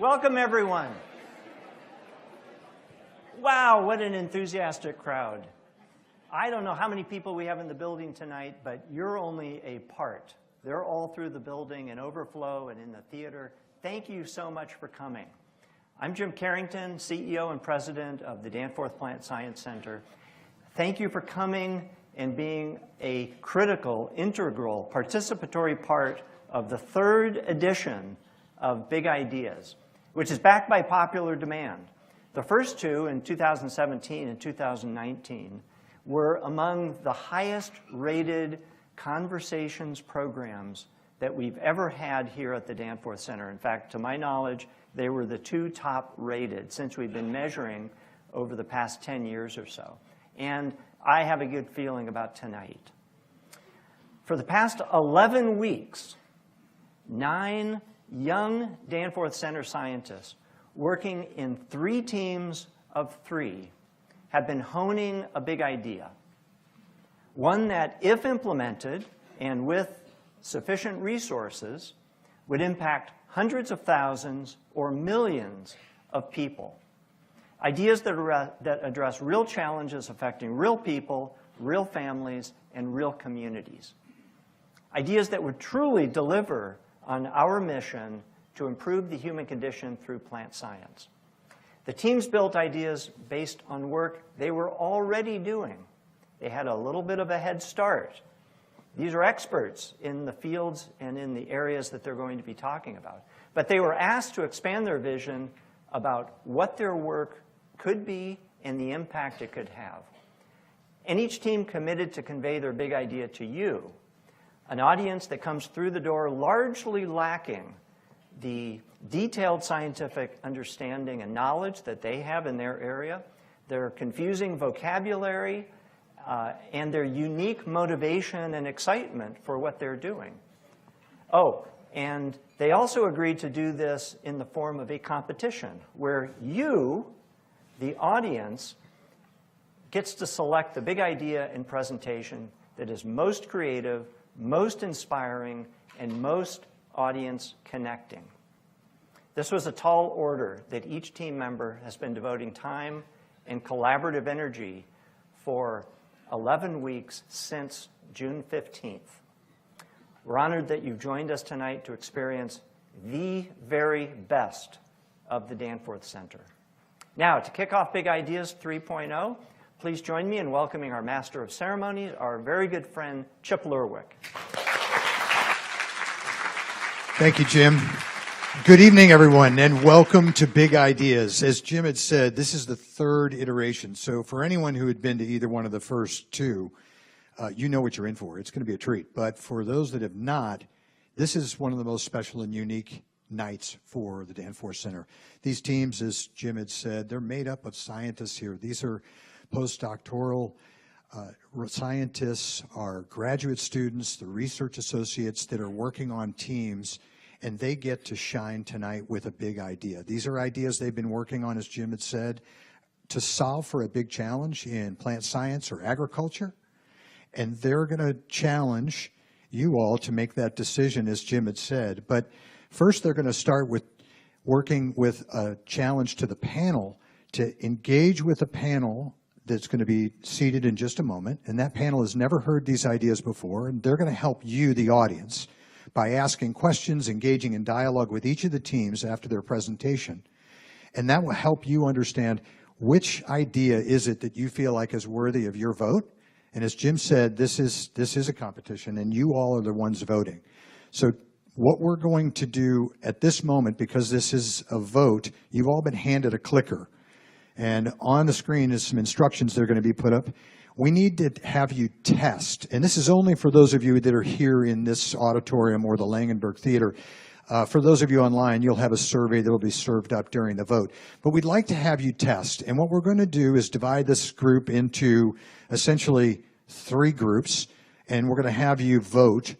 Welcome, everyone. Wow, what an enthusiastic crowd. I don't know how many people we have in the building tonight, but you're only a part. They're all through the building and overflow and in the theater. Thank you so much for coming. I'm Jim Carrington, CEO and president of the Danforth Plant Science Center. Thank you for coming and being a critical, integral, participatory part of the third edition of Big Ideas, which is backed by popular demand. The first two, in 2017 and 2019, were among the highest rated conversations programs that we've ever had here at the Danforth Center. In fact, to my knowledge, they were the two top rated since we've been measuring over the past 10 years or so. And I have a good feeling about tonight. For the past 11 weeks, 9 young Danforth Center scientists working in 3 teams of 3 have been honing a big idea. One that, if implemented and with sufficient resources, would impact hundreds of thousands or millions of people. Ideas that address real challenges affecting real people, real families, and real communities. Ideas that would truly deliver on our mission to improve the human condition through plant science. The teams built ideas based on work they were already doing. They had a little bit of a head start. These are experts in the fields and in the areas that they're going to be talking about. But they were asked to expand their vision about what their work could be and the impact it could have. And each team committed to convey their big idea to you, an audience that comes through the door largely lacking the detailed scientific understanding and knowledge that they have in their area, their confusing vocabulary, and their unique motivation and excitement for what they're doing. Oh, and they also agreed to do this in the form of a competition where you, the audience, gets to select the big idea and presentation that is most creative, most inspiring, and most audience connecting. This was a tall order that each team member has been devoting time and collaborative energy for 11 weeks since June 15th. We're honored that you've joined us tonight to experience the very best of the Danforth Center. Now, to kick off Big Ideas 3.0, please join me in welcoming our Master of Ceremonies, our very good friend, Chip Lerwick. Thank you, Jim. Good evening, everyone, and welcome to Big Ideas. As Jim had said, this is the third iteration. So for anyone who had been to either one of the first two, you know what you're in for. It's going to be a treat. But for those that have not, this is one of the most special and unique nights for the Danforth Center. These teams, as Jim had said, they're made up of scientists here. These are postdoctoral scientists, are graduate students, the research associates that are working on teams, and they get to shine tonight with a big idea. These are ideas they've been working on, as Jim had said, to solve for a big challenge in plant science or agriculture, and they're going to challenge you all to make that decision, as Jim had said. But first, they're going to start with working with a challenge to the panel to engage with a panel that's going to be seated in just a moment, and that panel has never heard these ideas before, and they're going to help you, the audience, by asking questions, engaging in dialogue with each of the teams after their presentation. And that will help you understand which idea is it that you feel like is worthy of your vote. And as Jim said, this is a competition, and you all are the ones voting. So what we're going to do at this moment, because this is a vote, you've all been handed a clicker. And on the screen is some instructions that are going to be put up. We need to have you test, and this is only for those of you that are here in this auditorium or the Langenberg Theater. For those of you online, you'll have a survey that will be served up during the vote. But we'd like to have you test, and what we're going to do is divide this group into essentially 3 groups, and we're going to have you vote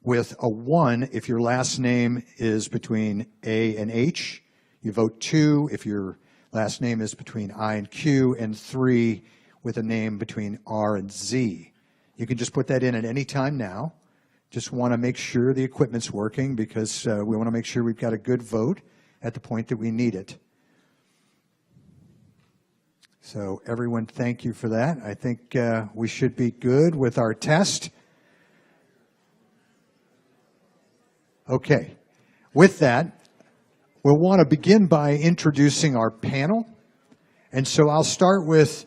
with a 1 if your last name is between A and H. You vote 2 if your last name is between I and Q, and 3 with a name between R and Z. You can just put that in at any time now. Just want to make sure the equipment's working because we want to make sure we've got a good vote at the point that we need it. So everyone, thank you for that. I think we should be good with our test. Okay. With that, we'll want to begin by introducing our panel. And so I'll start with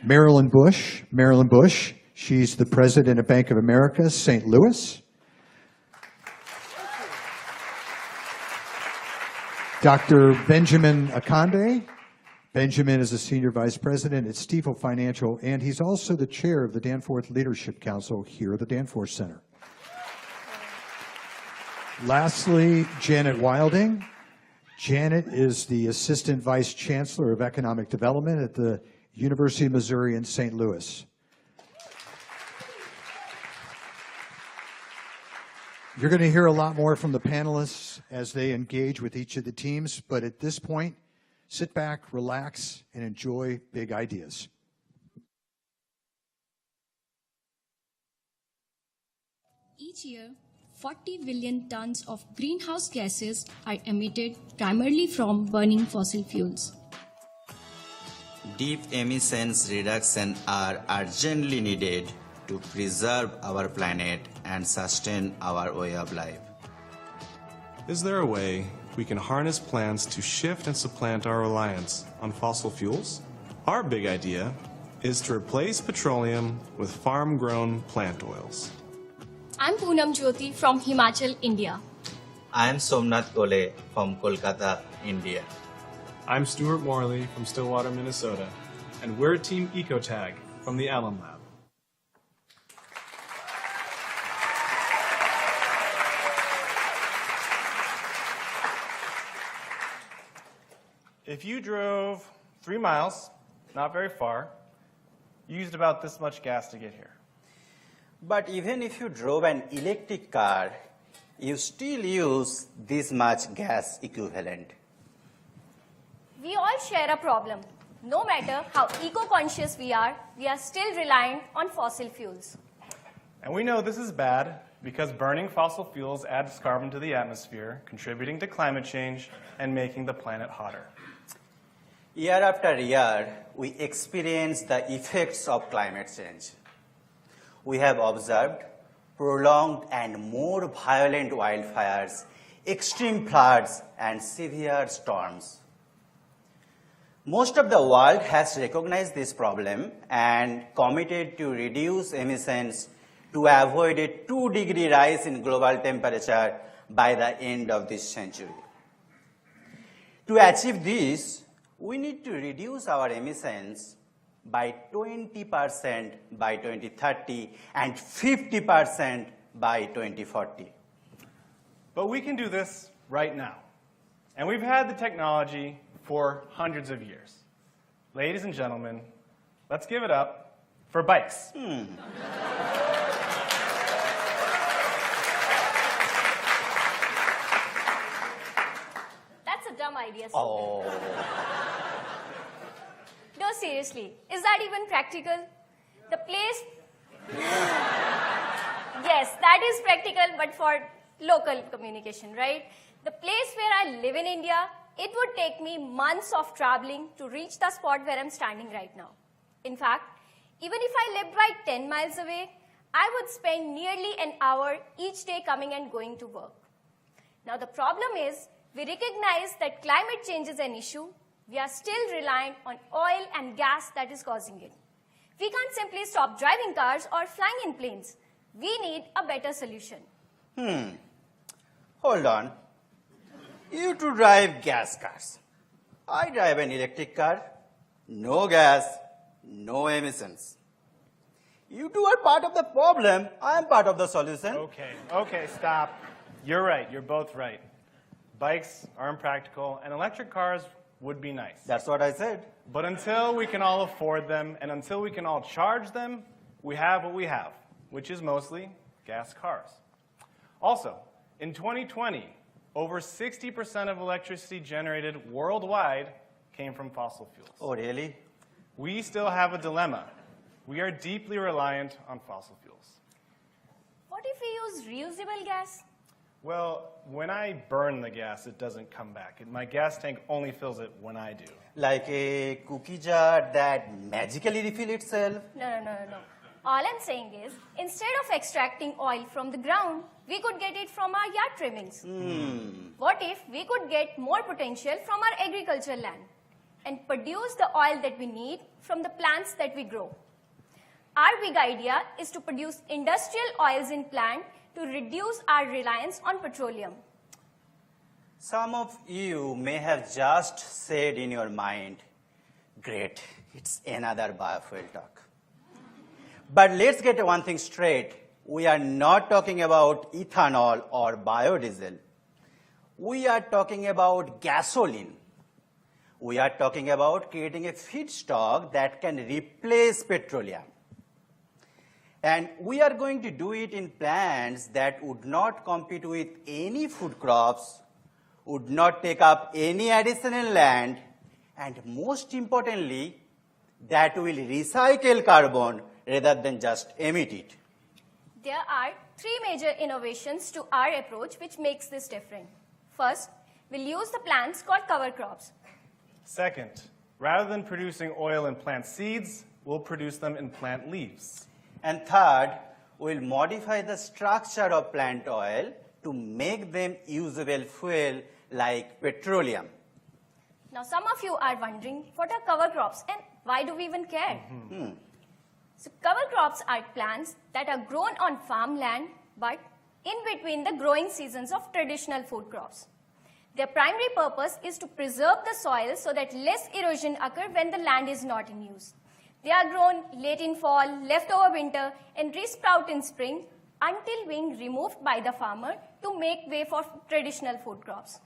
Marilyn Bush. Marilyn Bush, she's the president of Bank of America, St. Louis. Dr. Benjamin Akande. Benjamin is a senior vice president at Stifel Financial, and he's also the chair of the Danforth Leadership Council here at the Danforth Center. Lastly, Janet Wilding. Janet is the assistant vice chancellor of economic development at the University of Missouri in St. Louis. You're going to hear a lot more from the panelists as they engage with each of the teams, but at this point, sit back, relax, and enjoy big ideas. Each year, 40 billion tons of greenhouse gases are emitted primarily from burning fossil fuels. Deep emissions reduction are urgently needed to preserve our planet and sustain our way of life. Is there a way we can harness plants to shift and supplant our reliance on fossil fuels? Our big idea is to replace petroleum with farm-grown plant oils. I'm Poonam Jyoti from Himachal, India. I am Somnath Kole from Kolkata, India. I'm Stuart Morley from Stillwater, Minnesota, and we're Team EcoTag from the Allen Lab. If you drove 3 miles, not very far, you used about this much gas to get here. But even if you drove an electric car, you still use this much gas equivalent. We all share a problem. No matter how eco-conscious we are still reliant on fossil fuels. And we know this is bad because burning fossil fuels adds carbon to the atmosphere, contributing to climate change and making the planet hotter. Year after year, we experience the effects of climate change. We have observed prolonged and more violent wildfires, extreme floods, and severe storms. Most of the world has recognized this problem and committed to reduce emissions to avoid a 2-degree rise in global temperature by the end of this century. To achieve this, we need to reduce our emissions by 20% by 2030 and 50% by 2040. But we can do this right now. And we've had the technology for hundreds of years. Ladies and gentlemen, let's give it up for bikes. That's a dumb idea. Oh. No, seriously, is that even practical? The place... Yes, that is practical, but for local communication, right? The place where I live in India, it would take me months of traveling to reach the spot where I'm standing right now. In fact, even if I lived right 10 miles away, I would spend nearly an hour each day coming and going to work. Now, the problem is, we recognize that climate change is an issue. We are still reliant on oil and gas that is causing it. We can't simply stop driving cars or flying in planes. We need a better solution. Hold on. You two drive gas cars. I drive an electric car. No gas, no emissions. You two are part of the problem. I am part of the solution. Okay, stop. You're right, you're both right. Bikes are impractical, and electric cars would be nice. That's what I said. But until we can all afford them, and until we can all charge them, we have what we have, which is mostly gas cars. Also, in 2020, over 60% of electricity generated worldwide came from fossil fuels. Oh, really? We still have a dilemma. We are deeply reliant on fossil fuels. What if we use reusable gas? Well, when I burn the gas, it doesn't come back. My gas tank only fills it when I do. Like a cookie jar that magically refills itself? No. All I'm saying is, instead of extracting oil from the ground, we could get it from our yard trimmings. What if we could get more potential from our agricultural land and produce the oil that we need from the plants that we grow? Our big idea is to produce industrial oils in plant to reduce our reliance on petroleum. Some of you may have just said in your mind, great, it's another biofuel talk. But let's get one thing straight. We are not talking about ethanol or biodiesel. We are talking about gasoline. We are talking about creating a feedstock that can replace petroleum. And we are going to do it in plants that would not compete with any food crops, would not take up any additional land, and most importantly, that will recycle carbon rather than just emit it. There are three major innovations to our approach which makes this different. First, we'll use the plants called cover crops. Second, rather than producing oil in plant seeds, we'll produce them in plant leaves. And third, we'll modify the structure of plant oil to make them usable fuel like petroleum. Now, some of you are wondering, what are cover crops and why do we even care? So, cover crops are plants that are grown on farmland but in between the growing seasons of traditional food crops. Their primary purpose is to preserve the soil so that less erosion occurs when the land is not in use. They are grown late in fall, left over winter, and resprout in spring until being removed by the farmer to make way for traditional food crops.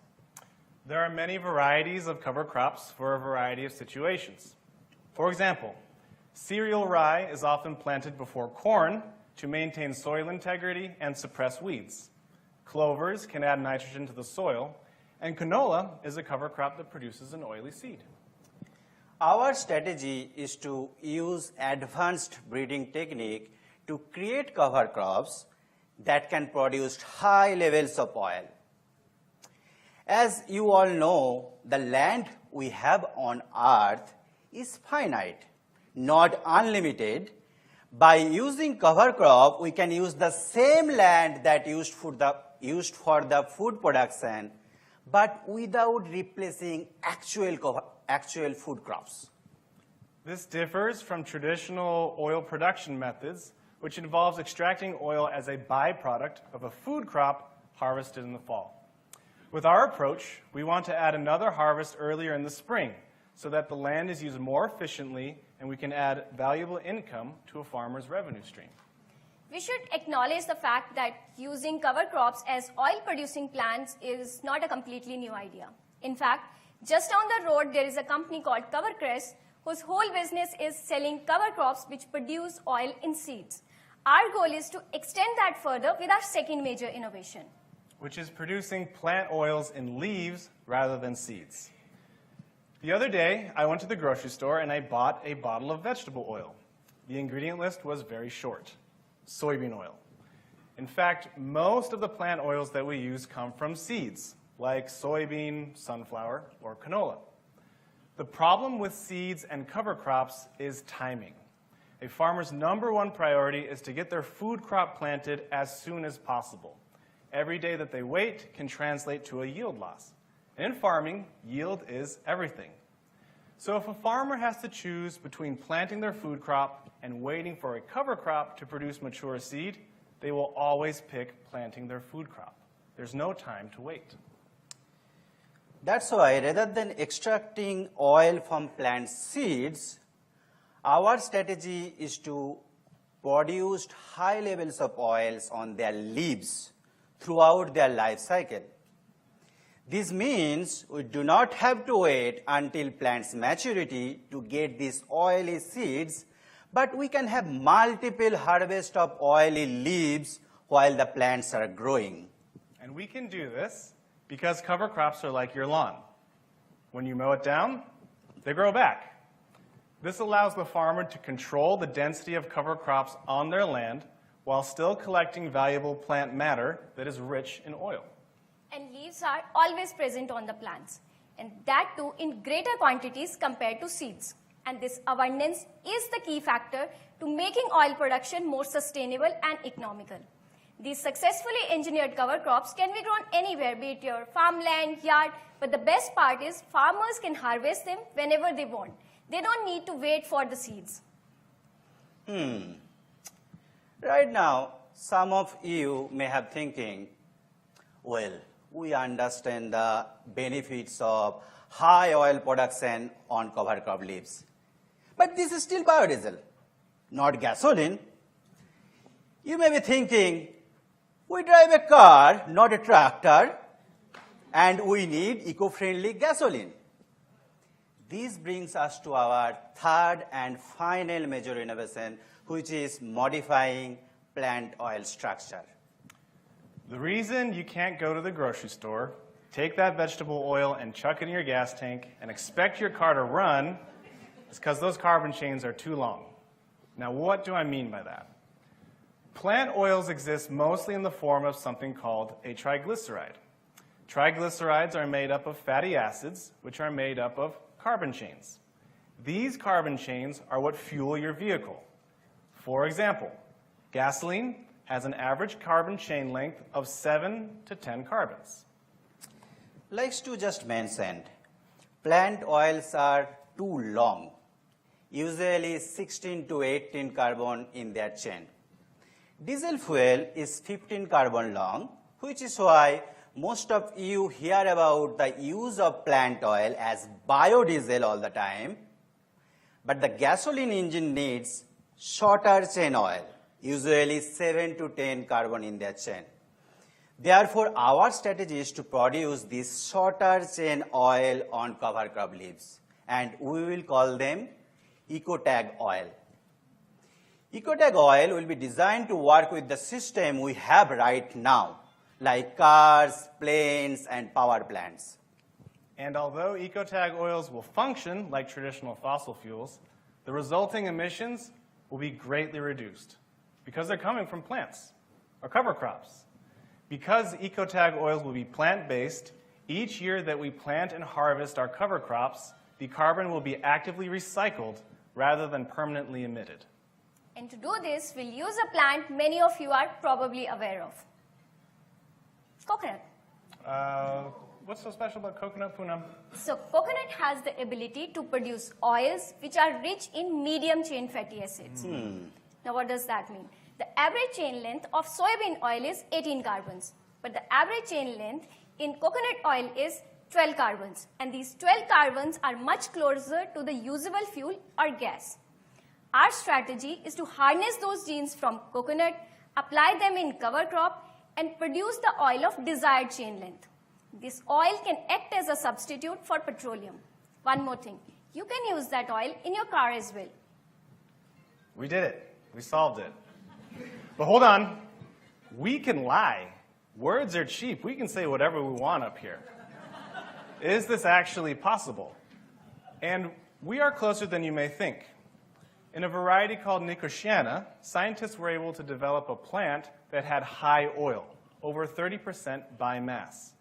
There are many varieties of cover crops for a variety of situations. For example, cereal rye is often planted before corn to maintain soil integrity and suppress weeds. Clovers can add nitrogen to the soil, and canola is a cover crop that produces an oily seed. Our strategy is to use advanced breeding technique to create cover crops that can produce high levels of oil. As you all know, the land we have on Earth is finite, not unlimited. By using cover crop, we can use the same land that used for the food production, but without replacing actual food crops. This differs from traditional oil production methods, which involves extracting oil as a byproduct of a food crop harvested in the fall. With our approach, we want to add another harvest earlier in the spring so that the land is used more efficiently and we can add valuable income to a farmer's revenue stream. We should acknowledge the fact that using cover crops as oil-producing plants is not a completely new idea. In fact, just down the road, there is a company called CoverCress whose whole business is selling cover crops which produce oil in seeds. Our goal is to extend that further with our second major innovation, which is producing plant oils in leaves rather than seeds. The other day, I went to the grocery store and I bought a bottle of vegetable oil. The ingredient list was very short: soybean oil. In fact, most of the plant oils that we use come from seeds, like soybean, sunflower, or canola. The problem with seeds and cover crops is timing. A farmer's #1 priority is to get their food crop planted as soon as possible. Every day that they wait can translate to a yield loss. And in farming, yield is everything. So if a farmer has to choose between planting their food crop and waiting for a cover crop to produce mature seed, they will always pick planting their food crop. There's no time to wait. That's why rather than extracting oil from plant seeds, our strategy is to produce high levels of oils on their leaves throughout their life cycle. This means we do not have to wait until plant's maturity to get these oily seeds, but we can have multiple harvests of oily leaves while the plants are growing. And we can do this because cover crops are like your lawn. When you mow it down, they grow back. This allows the farmer to control the density of cover crops on their land while still collecting valuable plant matter that is rich in oil. And leaves are always present on the plants, and that too in greater quantities compared to seeds. And this abundance is the key factor to making oil production more sustainable and economical. These successfully engineered cover crops can be grown anywhere, be it your farmland, yard, but the best part is farmers can harvest them whenever they want. They don't need to wait for the seeds. Right now, some of you may have thinking, well, we understand the benefits of high oil production on cover crop leaves. But this is still biodiesel, not gasoline. You may be thinking, we drive a car, not a tractor, and we need eco-friendly gasoline. This brings us to our third and final major innovation, which is modifying plant oil structure. The reason you can't go to the grocery store, take that vegetable oil and chuck it in your gas tank and expect your car to run is because those carbon chains are too long. Now, what do I mean by that? Plant oils exist mostly in the form of something called a triglyceride. Triglycerides are made up of fatty acids, which are made up of carbon chains. These carbon chains are what fuel your vehicle. For example, gasoline has an average carbon chain length of 7 to 10 carbons. Like Stu just mentioned, plant oils are too long, usually 16 to 18 carbon in their chain. Diesel fuel is 15 carbon long, which is why most of you hear about the use of plant oil as biodiesel all the time. But the gasoline engine needs shorter chain oil, usually 7 to 10 carbon in their chain. Therefore, our strategy is to produce this shorter chain oil on cover crop leaves, and we will call them EcoTag oil. EcoTag oil will be designed to work with the system we have right now, like cars, planes, and power plants. And although EcoTag oils will function like traditional fossil fuels, the resulting emissions will be greatly reduced because they're coming from plants or cover crops. Because EcoTag oils will be plant-based, each year that we plant and harvest our cover crops, the carbon will be actively recycled rather than permanently emitted. And to do this, we'll use a plant many of you are probably aware of. Coconut. What's so special about coconut, Poonam? So coconut has the ability to produce oils which are rich in medium chain fatty acids. Now what does that mean? The average chain length of soybean oil is 18 carbons, but the average chain length in coconut oil is 12 carbons, and these 12 carbons are much closer to the usable fuel or gas. Our strategy is to harness those genes from coconut, apply them in cover crop, and produce the oil of desired chain length. This oil can act as a substitute for petroleum. One more thing, you can use that oil in your car as well. We did it. We solved it. But hold on. We can lie. Words are cheap. We can say whatever we want up here. Is this actually possible? And we are closer than you may think. In a variety called Nicotiana, scientists were able to develop a plant that had high oil, over 30% by mass.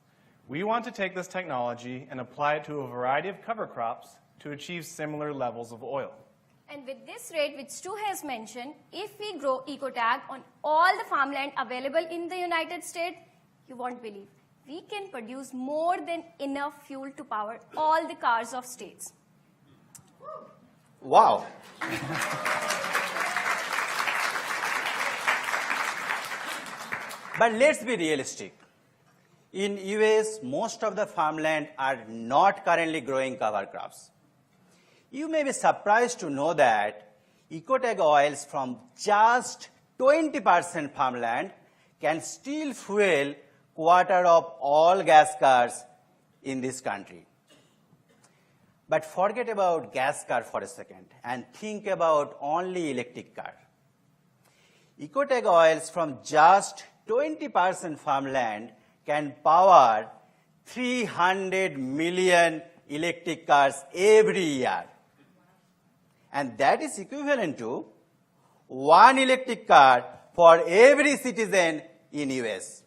We want to take this technology and apply it to a variety of cover crops to achieve similar levels of oil. And with this rate, which Stu has mentioned, if we grow EcoTag on all the farmland available in the United States, you won't believe, we can produce more than enough fuel to power all the cars of states. Wow. But let's be realistic. In US, most of the farmland are not currently growing cover crops. You may be surprised to know that EcoTag oils from just 20% farmland can still fuel quarter of all gas cars in this country. But forget about gas car for a second and think about only electric car. EcoTag oils from just 20% farmland can power 300 million electric cars every year. And that is equivalent to one electric car for every citizen in US.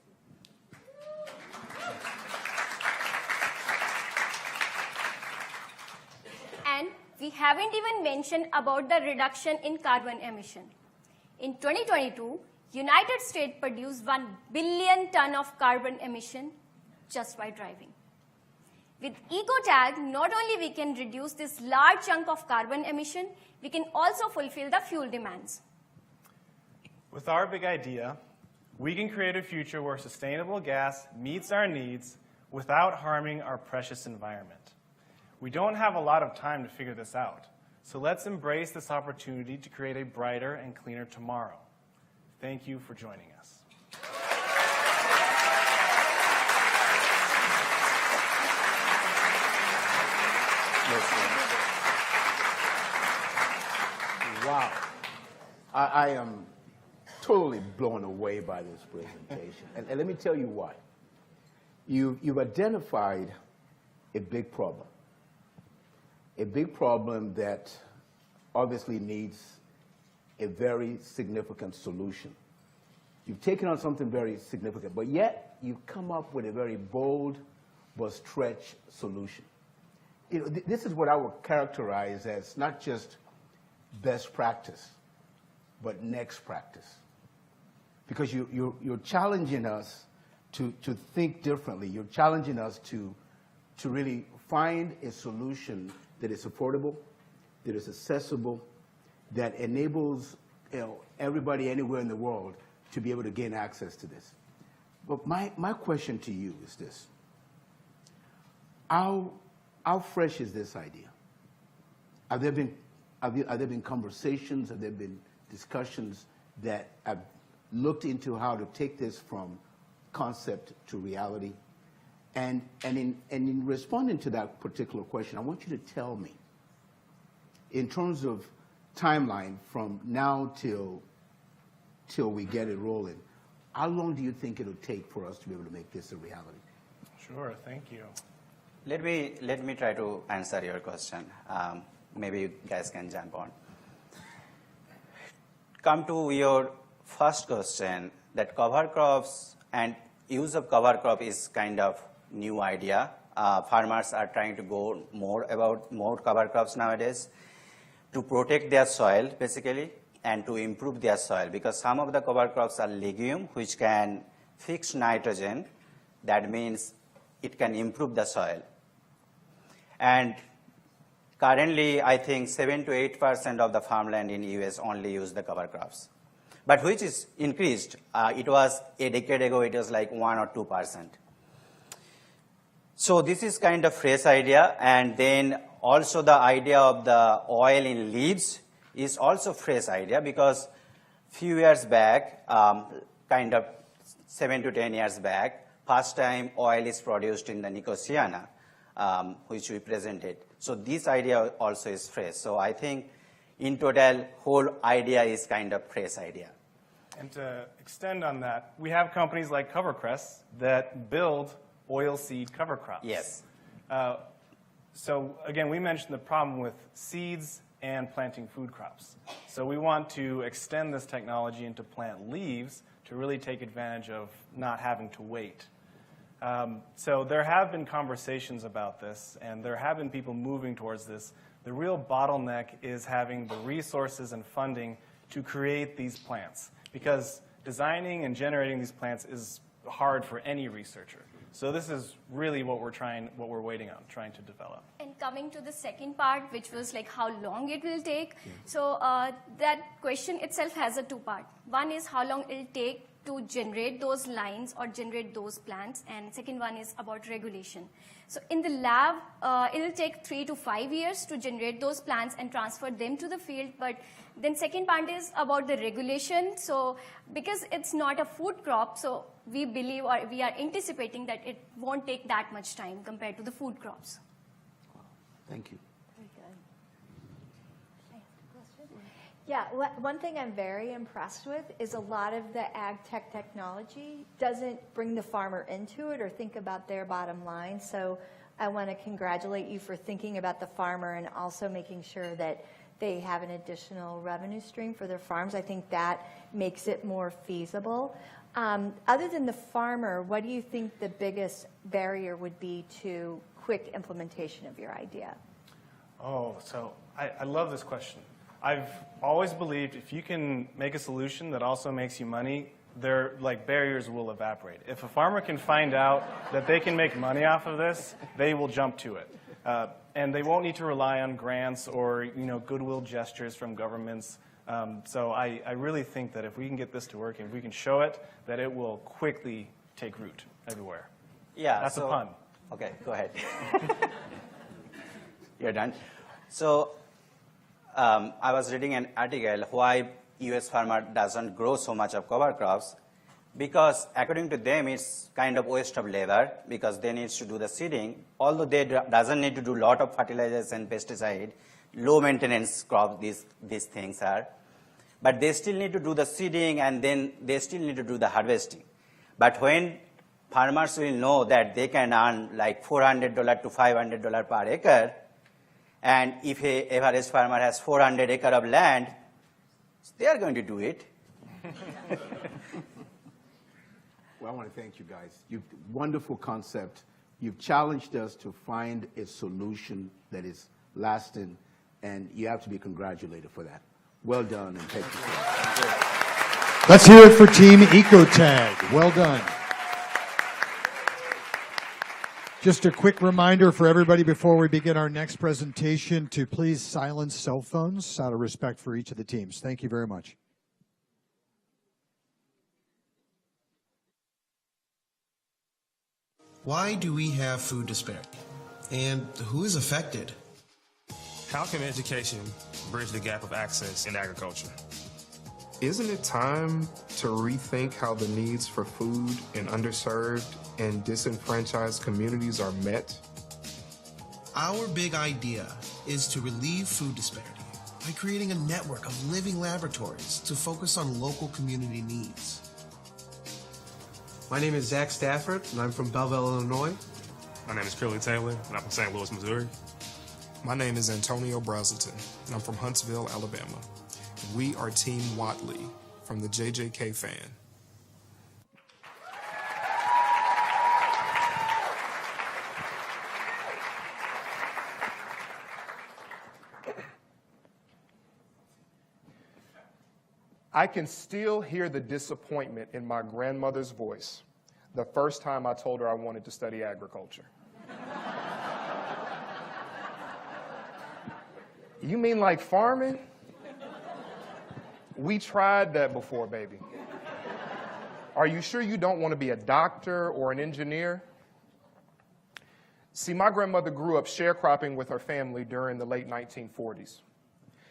And we haven't even mentioned about the reduction in carbon emission. In 2022, United States produced 1 billion ton of carbon emission just by driving. With EcoTag, not only we can reduce this large chunk of carbon emission, we can also fulfill the fuel demands. With our big idea, we can create a future where sustainable gas meets our needs without harming our precious environment. We don't have a lot of time to figure this out, so let's embrace this opportunity to create a brighter and cleaner tomorrow. Thank you for joining us. Wow. I am totally blown away by this presentation. And let me tell you why. You've identified a big problem. A big problem that obviously needs a very significant solution. You've taken on something very significant, but yet you've come up with a very bold but stretched solution. You know, this is what I would characterize as not just best practice, but next practice. Because you're challenging us to think differently. You're challenging us to really find a solution that is affordable, that is accessible, that enables everybody anywhere in the world to be able to gain access to this. But my question to you is this. How fresh is this idea? Have there been conversations, have there been discussions that have looked into how to take this from concept to reality? And in responding to that particular question, I want you to tell me, in terms of timeline from now till we get it rolling, how long do you think it'll take for us to be able to make this a reality? Sure, thank you. Let me try to answer your question. Maybe you guys can jump on. Come to your first question, that cover crops and use of cover crop is kind of new idea. Farmers are trying to go more cover crops nowadays to protect their soil, basically, and to improve their soil, because some of the cover crops are legume, which can fix nitrogen. That means it can improve the soil. And currently, I think 7 to 8% of the farmland in US only use the cover crops, but which is increased. It was a decade ago, it was like 1 or 2%. So this is kind of fresh idea. And then also the idea of the oil in leaves is also fresh idea, because few years back, kind of 7 to 10 years back, first time oil is produced in the Nicotiana, which we presented. So this idea also is fresh. So I think in total, whole idea is kind of fresh idea. And to extend on that, we have companies like CoverCress that build oilseed cover crops. Yes. So again, we mentioned the problem with seeds and planting food crops. So we want to extend this technology into plant leaves to really take advantage of not having to wait. So there have been conversations about this, and there have been people moving towards this. The real bottleneck is having the resources and funding to create these plants, because designing and generating these plants is hard for any researcher. So this is really what we're waiting on, trying to develop. And coming to the second part, which was like how long it will take. So that question itself has a two-part. One is how long it will take to generate those lines or generate those plants, and second one is about regulation. So in the lab, it will take 3 to 5 years to generate those plants and transfer them to the field, but then second part is about the regulation. So because it's not a food crop, so we believe or we are anticipating that it won't take that much time compared to the food crops. Thank you. Yeah, one thing I'm very impressed with is a lot of the ag tech technology doesn't bring the farmer into it or think about their bottom line. So I want to congratulate you for thinking about the farmer and also making sure that they have an additional revenue stream for their farms. I think that makes it more feasible. Other than the farmer, what do you think the biggest barrier would be to quick implementation of your idea? Oh, so I love this question. I've always believed if you can make a solution that also makes you money, barriers will evaporate. If a farmer can find out that they can make money off of this, they will jump to it. And they won't need to rely on grants or goodwill gestures from governments. So I really think that if we can get this to work and if we can show it, that it will quickly take root everywhere. Yeah, that's a pun. Okay, go ahead. You're done. So I was reading an article why U.S. farmer doesn't grow so much of cover crops, because according to them it's kind of waste of labor because they need to do the seeding. Although they doesn't need to do a lot of fertilizers and pesticide, low maintenance crop these things are. But they still need to do the seeding and then they still need to do the harvesting. But when farmers will know that they can earn like $400 to $500 per acre, and if an average farmer has 400 acres of land, they are going to do it. Well, I want to thank you guys. Wonderful concept. You've challenged us to find a solution that is lasting, and you have to be congratulated for that. Well done, and thank you for that. Let's hear it for Team EcoTag. Well done. Just a quick reminder for everybody before we begin our next presentation to please silence cell phones out of respect for each of the teams. Thank you very much. Why do we have food disparity? And who is affected? How can education bridge the gap of access in agriculture? Isn't it time to rethink how the needs for food in underserved and disenfranchised communities are met? Our big idea is to relieve food disparity by creating a network of living laboratories to focus on local community needs. My name is Zach Stafford, and I'm from Belleville, Illinois. My name is Curly Taylor, and I'm from St. Louis, Missouri. My name is Antonio Brazelton, and I'm from Huntsville, Alabama. We are Team Watley from the JJK Fan. I can still hear the disappointment in my grandmother's voice the first time I told her I wanted to study agriculture. You mean like farming? We tried that before, baby. Are you sure you don't want to be a doctor or an engineer? See, my grandmother grew up sharecropping with her family during the late 1940s.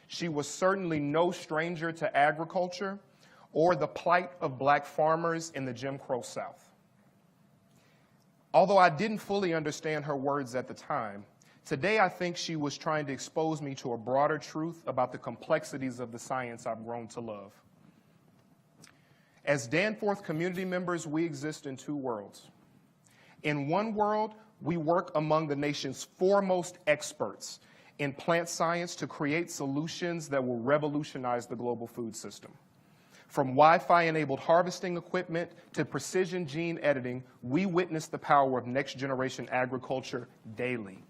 She was certainly no stranger to agriculture or the plight of black farmers in the Jim Crow South. Although I didn't fully understand her words at the time, today I think she was trying to expose me to a broader truth about the complexities of the science I've grown to love. As Danforth community members, we exist in two worlds. In one world, we work among the nation's foremost experts in plant science to create solutions that will revolutionize the global food system. From Wi-Fi-enabled harvesting equipment to precision gene editing, we witness the power of next-generation agriculture daily.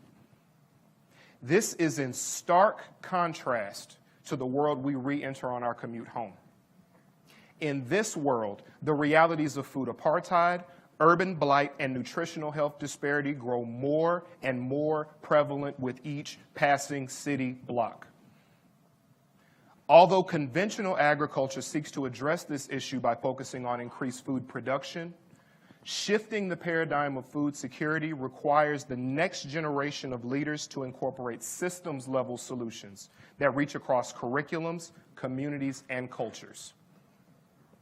This is in stark contrast to the world we re-enter on our commute home. In this world, the realities of food apartheid, urban blight, and nutritional health disparity grow more and more prevalent with each passing city block. Although conventional agriculture seeks to address this issue by focusing on increased food production, shifting the paradigm of food security requires the next generation of leaders to incorporate systems-level solutions that reach across curriculums, communities, and cultures.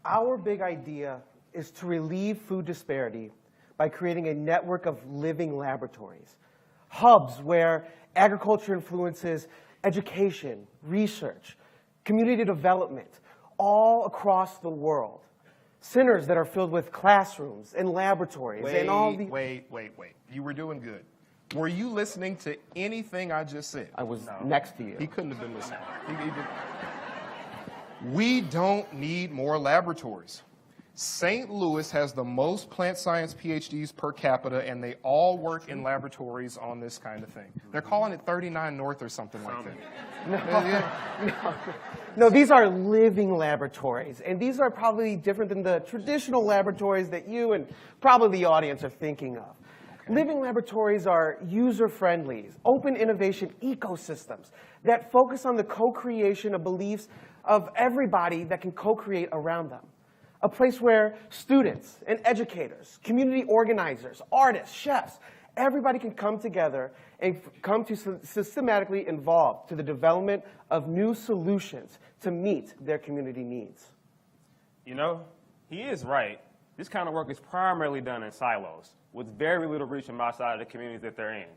Our big idea is to relieve food disparity by creating a network of living laboratories, hubs where agriculture influences education, research, community development, all across the world. Centers that are filled with classrooms and laboratories and all the... Wait. You were doing good. Were you listening to anything I just said? I was next to you. He couldn't have been listening. We don't need more laboratories. St. Louis has the most plant science PhDs per capita, and they all work in laboratories on this kind of thing. They're calling it 39 North or something like that. No, these are living laboratories, and these are probably different than the traditional laboratories that you and probably the audience are thinking of. Okay. Living laboratories are user-friendly, open innovation ecosystems that focus on the co-creation of beliefs of everybody that can co-create around them. A place where students and educators, community organizers, artists, chefs, everybody can come together and come to systematically involve to the development of new solutions to meet their community needs. You know, he is right. This kind of work is primarily done in silos, with very little reach from outside of the communities that they're in.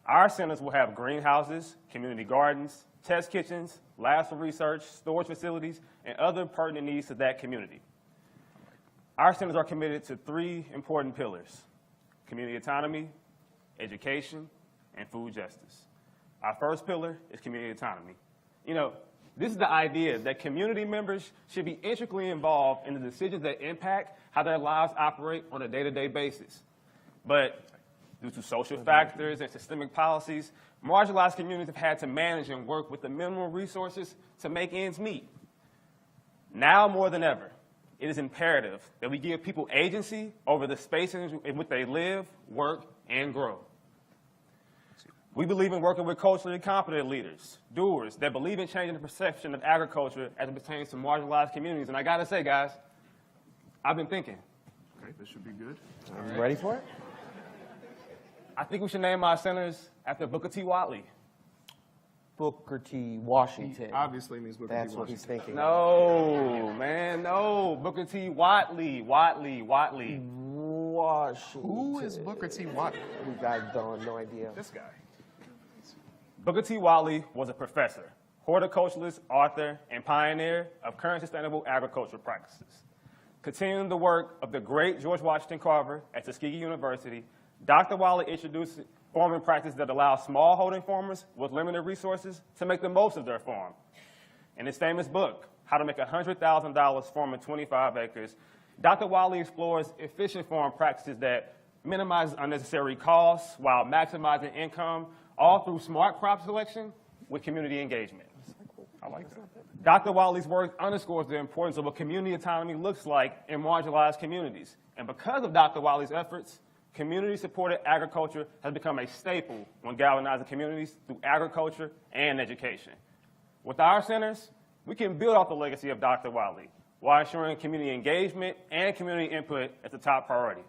Our centers will have greenhouses, community gardens, test kitchens, labs for research, storage facilities, and other pertinent needs to that community. Our centers are committed to 3 important pillars: community autonomy, education, and food justice. Our first pillar is community autonomy. You know, this is the idea that community members should be intricately involved in the decisions that impact how their lives operate on a day-to-day basis. But due to social factors and systemic policies, marginalized communities have had to manage and work with the minimal resources to make ends meet. Now more than ever, it is imperative that we give people agency over the spaces in which they live, work, and grow. We believe in working with culturally competent leaders, doers that believe in changing the perception of agriculture as it pertains to marginalized communities. And I gotta say, guys, I've been thinking. Okay, this should be good. Are you ready for it? I think we should name our centers after Booker T. Watley. Booker T. Washington. He obviously means Booker T. That's what he's thinking. No, man, no. Booker T. Watley. Washington. Who is Booker T. Watley? I don't, no idea. This guy. Booker T. Watley was a professor, horticulturalist, author, and pioneer of current sustainable agricultural practices. Continuing the work of the great George Washington Carver at Tuskegee University, Dr. Watley introduced farming practices that allow smallholding farmers with limited resources to make the most of their farm. In his famous book, How to Make $100,000 Farming 25 Acres, Dr. Watley explores efficient farm practices that minimize unnecessary costs while maximizing income, all through smart crop selection with community engagement. I like that. Dr. Watley's work underscores the importance of what community autonomy looks like in marginalized communities. And because of Dr. Watley's efforts, community-supported agriculture has become a staple when galvanizing communities through agriculture and education. With our centers, we can build off the legacy of Dr. Watley while ensuring community engagement and community input as a top priority.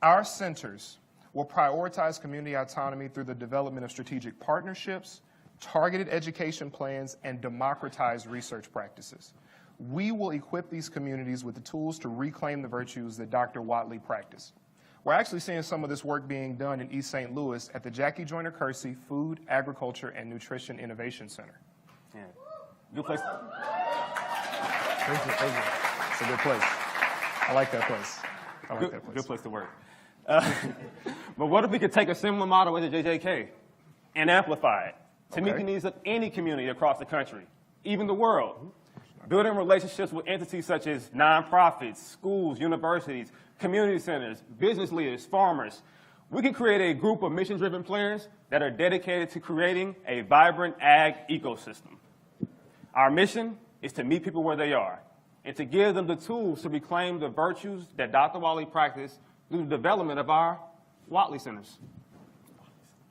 Our centers will prioritize community autonomy through the development of strategic partnerships, targeted education plans, and democratized research practices. We will equip these communities with the tools to reclaim the virtues that Dr. Watley practiced. We're actually seeing some of this work being done in East St. Louis at the Jackie Joyner Kersey Food, Agriculture, and Nutrition Innovation Center. Yeah. Good place. Thank you. It's a good place. I like that place. Good place to work. But what if we could take a similar model as the JJK and amplify it to meet the needs of any community across the country, even the world? Building relationships with entities such as nonprofits, schools, universities, community centers, business leaders, farmers. We can create a group of mission-driven players that are dedicated to creating a vibrant ag ecosystem. Our mission is to meet people where they are and to give them the tools to reclaim the virtues that Dr. Watley practiced through the development of our Watley Centers.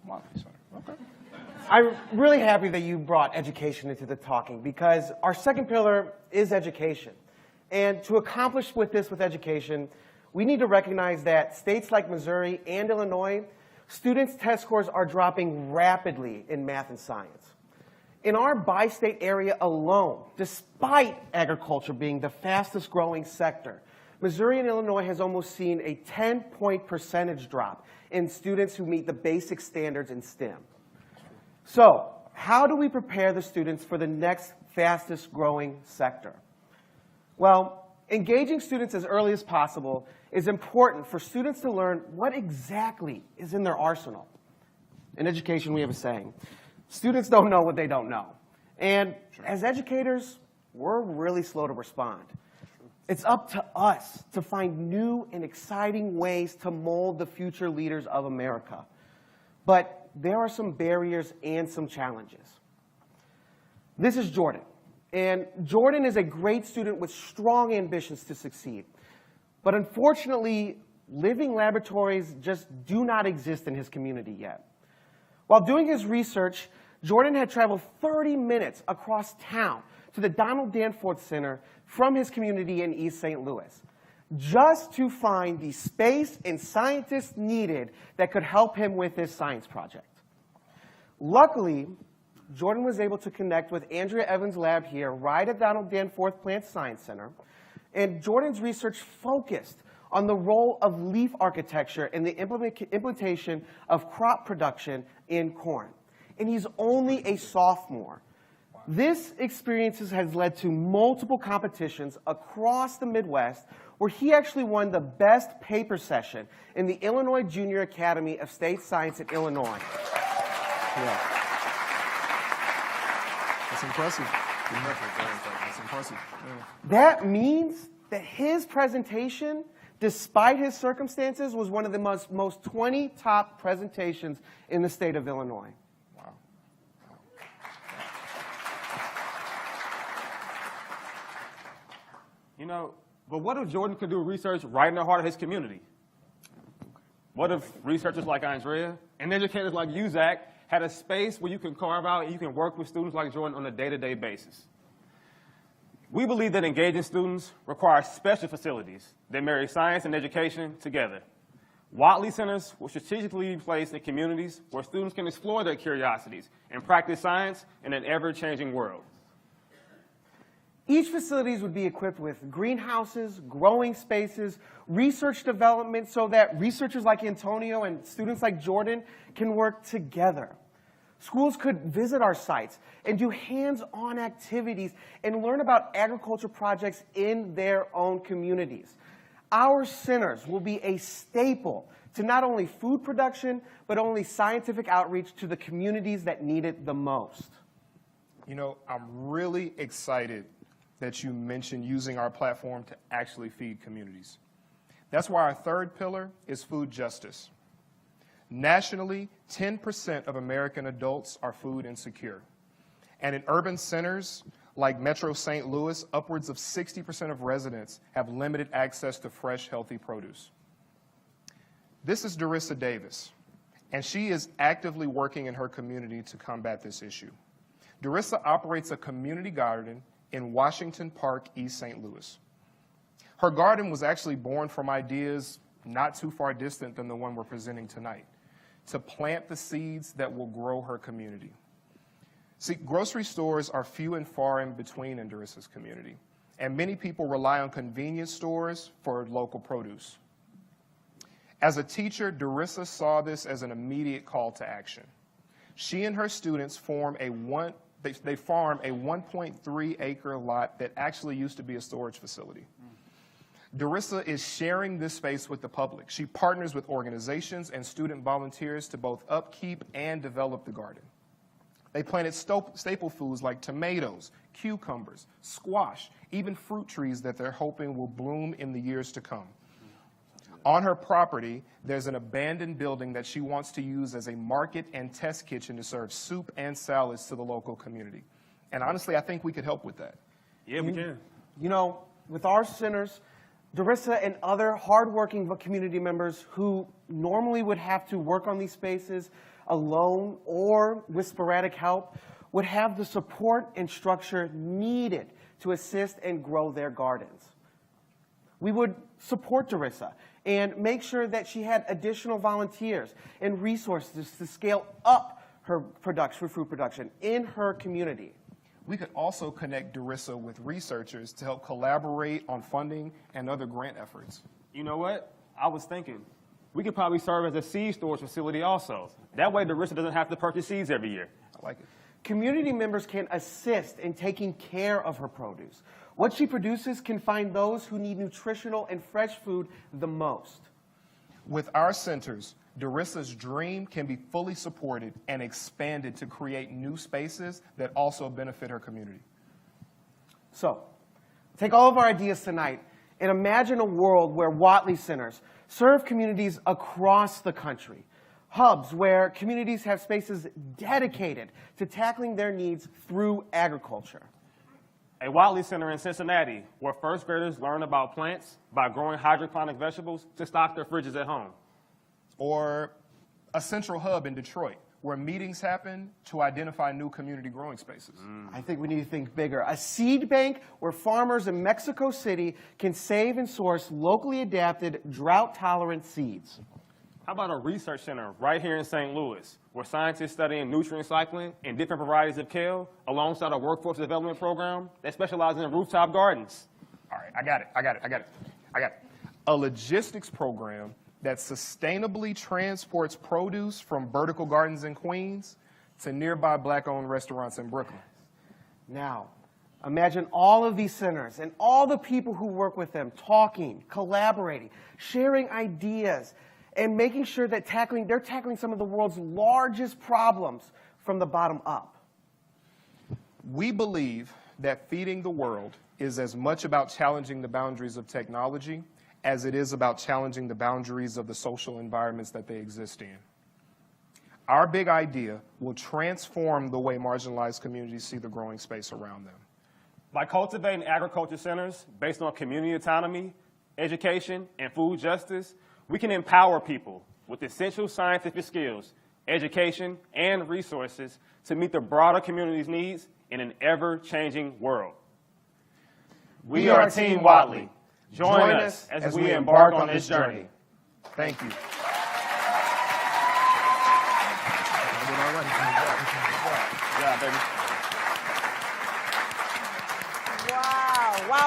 Watley Center, okay. I'm really happy that you brought education into the talking because our second pillar is education. And to accomplish with education, we need to recognize that states like Missouri and Illinois, students' test scores are dropping rapidly in math and science. In our bi-state area alone, despite agriculture being the fastest growing sector, Missouri and Illinois has almost seen a 10-point percentage drop in students who meet the basic standards in STEM. So, how do we prepare the students for the next fastest growing sector? Well, engaging students as early as possible is important for students to learn what exactly is in their arsenal. In education, we have a saying, students don't know what they don't know. And as educators, we're really slow to respond. It's up to us to find new and exciting ways to mold the future leaders of America. But there are some barriers and some challenges. This is Jordan. And Jordan is a great student with strong ambitions to succeed. But unfortunately, living laboratories just do not exist in his community yet. While doing his research, Jordan had traveled 30 minutes across town to the Danforth Center from his community in East St. Louis, just to find the space and scientists needed that could help him with his science project. Luckily, Jordan was able to connect with Andrea Evans' lab here right at Danforth Plant Science Center, and Jordan's research focused on the role of leaf architecture in the implementation of crop production in corn. And he's only a sophomore. This experience has led to multiple competitions across the Midwest where he actually won the best paper session in the Illinois Junior Academy of State Science in Illinois. Yeah. That's impressive. That's impressive. Yeah. That means that his presentation, despite his circumstances, was one of the most 20 top presentations in the state of Illinois. Wow. You know, but what if Jordan could do research right in the heart of his community? What if researchers like Andrea and educators like you, Zach, had a space where you can carve out and you can work with students like Jordan on a day-to-day basis? We believe that engaging students requires special facilities that marry science and education together. Whatley Centers will strategically be placed in communities where students can explore their curiosities and practice science in an ever-changing world. Each facility would be equipped with greenhouses, growing spaces, research development so that researchers like Antonio and students like Jordan can work together. Schools could visit our sites and do hands-on activities and learn about agriculture projects in their own communities. Our centers will be a staple to not only food production, but only scientific outreach to the communities that need it the most. You know, I'm really excited that you mentioned using our platform to actually feed communities. That's why our third pillar is food justice. Nationally, 10% of American adults are food insecure. And in urban centers like Metro St. Louis, upwards of 60% of residents have limited access to fresh, healthy produce. This is Darissa Davis, and she is actively working in her community to combat this issue. Darissa operates a community garden in Washington Park, East St. Louis. Her garden was actually born from ideas not too far distant than the one we're presenting tonight, to plant the seeds that will grow her community. See, grocery stores are few and far in between in Darissa's community, and many people rely on convenience stores for local produce. As a teacher, Darissa saw this as an immediate call to action. She and her students farm a 1.3-acre lot that actually used to be a storage facility. Darissa is sharing this space with the public. She partners with organizations and student volunteers to both upkeep and develop the garden. They planted staple foods like tomatoes, cucumbers, squash, even fruit trees that they're hoping will bloom in the years to come. On her property, there's an abandoned building that she wants to use as a market and test kitchen to serve soup and salads to the local community. And honestly, I think we could help with that. Yeah, we can. You know, with our centers, Darissa and other hardworking community members who normally would have to work on these spaces alone or with sporadic help would have the support and structure needed to assist and grow their gardens. We would support Darissa and make sure that she had additional volunteers and resources to scale up her food production in her community. We could also connect Darissa with researchers to help collaborate on funding and other grant efforts. You know what? I was thinking, we could probably serve as a seed storage facility also. That way Darissa doesn't have to purchase seeds every year. I like it. Community members can assist in taking care of her produce, What she produces can find those who need nutritional and fresh food the most. With our centers, Darissa's dream can be fully supported and expanded to create new spaces that also benefit her community. So, take all of our ideas tonight and imagine a world where Watley Centers serve communities across the country. Hubs where communities have spaces dedicated to tackling their needs through agriculture. A Watley Center in Cincinnati, where first graders learn about plants by growing hydroponic vegetables to stock their fridges at home. Or a central hub in Detroit, where meetings happen to identify new community growing spaces. I think we need to think bigger. A seed bank where farmers in Mexico City can save and source locally adapted, drought-tolerant seeds. How about a research center right here in St. Louis, where scientists studying nutrient cycling and different varieties of kale alongside a workforce development program that specializes in rooftop gardens? All right, I got it. A logistics program that sustainably transports produce from vertical gardens in Queens to nearby black-owned restaurants in Brooklyn. Now, imagine all of these centers and all the people who work with them talking, collaborating, sharing ideas, and making sure that they're tackling some of the world's largest problems from the bottom up. We believe that feeding the world is as much about challenging the boundaries of technology as it is about challenging the boundaries of the social environments that they exist in. Our big idea will transform the way marginalized communities see the growing space around them. By cultivating agriculture centers based on community autonomy, education, and food justice, we can empower people with essential scientific skills, education, and resources to meet the broader community's needs in an ever-changing world. We are Team Watley. Join us as we embark on this journey. Thank you.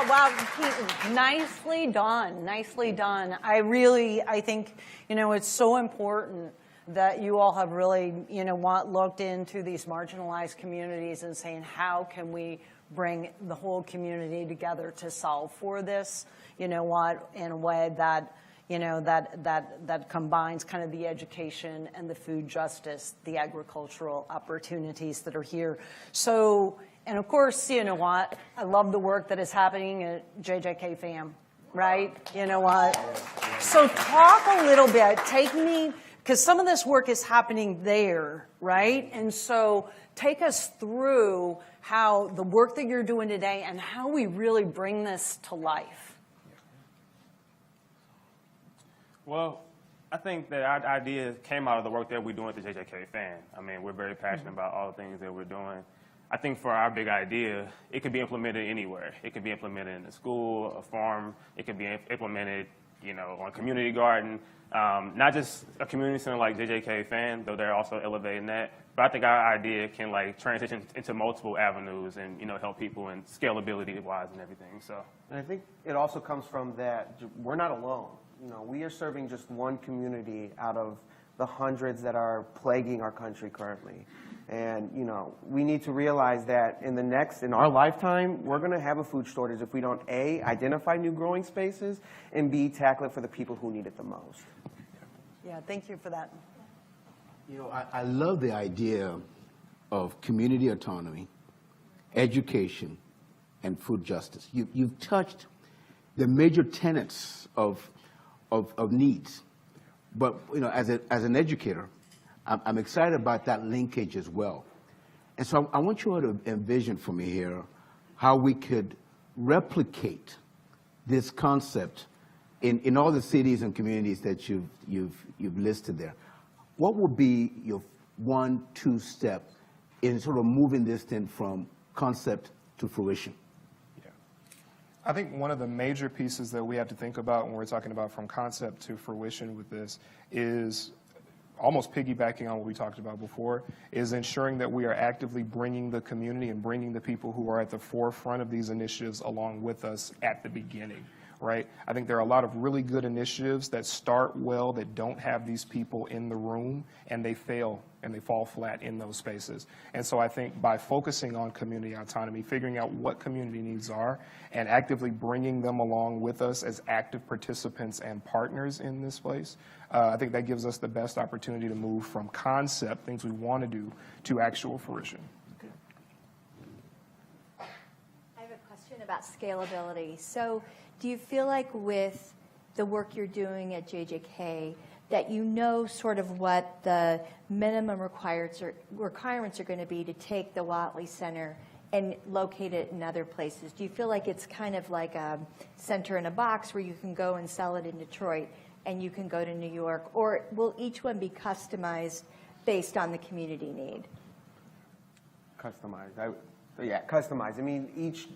Wow, Pete, nicely done, nicely done. I think, it's so important that you all have really, looked into these marginalized communities and saying, how can we bring the whole community together to solve for this, in a way that, that combines kind of the education and the food justice, the agricultural opportunities that are here. So, and of course, I love the work that is happening at JJK FAM, right? So talk a little bit, take me, because some of this work is happening there, right? And so take us through how the work that you're doing today and how we really bring this to life. Well, I think that our idea came out of the work that we're doing at the JJK FAM. I mean, we're very passionate about all the things that we're doing. I think for our big idea, it could be implemented anywhere. It could be implemented in a school, a farm. It could be implemented, on a community garden. Not just a community center like JJK FAM, though they're also elevating that. But I think our idea can transition into multiple avenues and help people in scalability-wise and everything. So, and I think it also comes from that we're not alone. We are serving just one community out of the hundreds that are plaguing our country currently. And, we need to realize that in our lifetime, we're going to have a food shortage if we don't, A, identify new growing spaces, and B, tackle it for the people who need it the most. Yeah, thank you for that. I love the idea of community autonomy, education, and food justice. You've touched the major tenets of needs. But, as an educator, I'm excited about that linkage as well. And so I want you all to envision for me here how we could replicate this concept in all the cities and communities that you've listed there. What would be your 1-2 step in sort of moving this thing from concept to fruition? I think one of the major pieces that we have to think about when we're talking about from concept to fruition with this is almost piggybacking on what we talked about before, is ensuring that we are actively bringing the community and bringing the people who are at the forefront of these initiatives along with us at the beginning, right? I think there are a lot of really good initiatives that start well that don't have these people in the room, and they fail and they fall flat in those spaces. And so I think by focusing on community autonomy, figuring out what community needs are, and actively bringing them along with us as active participants and partners in this place, I think that gives us the best opportunity to move from concept, things we want to do, to actual fruition. I have a question about scalability. So do you feel like with the work you're doing at JJK that you know sort of what the minimum requirements are going to be to take the Watley Center and locate it in other places? Do you feel like it's kind of like a center in a box where you can go and sell it in Detroit and you can go to New York? Or will each one be customized based on the community need? Customized. Customized. I mean,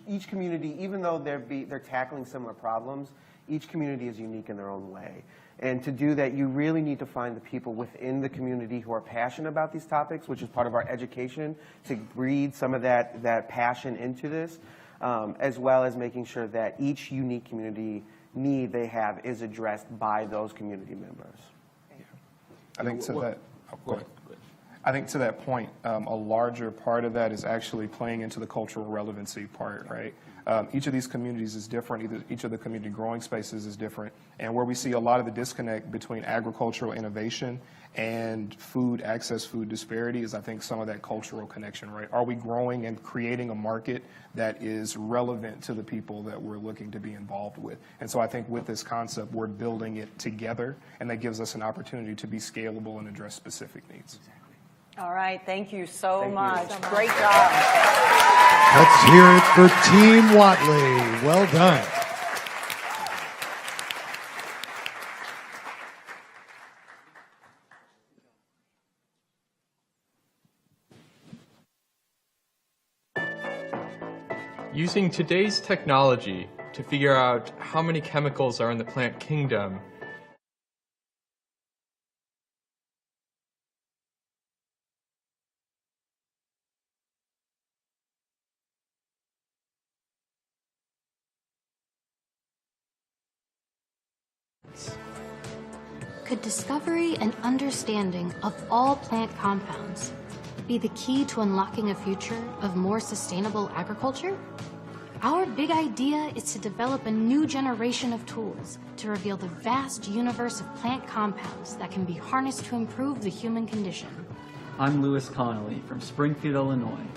each community, even though they're tackling similar problems, each community is unique in their own way. And to do that, you really need to find the people within the community who are passionate about these topics, which is part of our education, to breed some of that passion into this, as well as making sure that each unique community need they have is addressed by those community members. I think to that, go ahead. I think to that point, a larger part of that is actually playing into the cultural relevancy part, right? Each of these communities is different. Each of the community growing spaces is different. And where we see a lot of the disconnect between agricultural innovation and food access, food disparity is, I think, some of that cultural connection, right? Are we growing and creating a market that is relevant to the people that we're looking to be involved with? And so I think with this concept, we're building it together, and that gives us an opportunity to be scalable and address specific needs. All right, thank you so much. Great job. Let's hear it for Team Watley. Well done. Using today's technology to figure out how many chemicals are in the plant kingdom Could discovery and understanding of all plant compounds be the key to unlocking a future of more sustainable agriculture? Our big idea is to develop a new generation of tools to reveal the vast universe of plant compounds that can be harnessed to improve the human condition. I'm Lewis Connolly from Springfield, Illinois.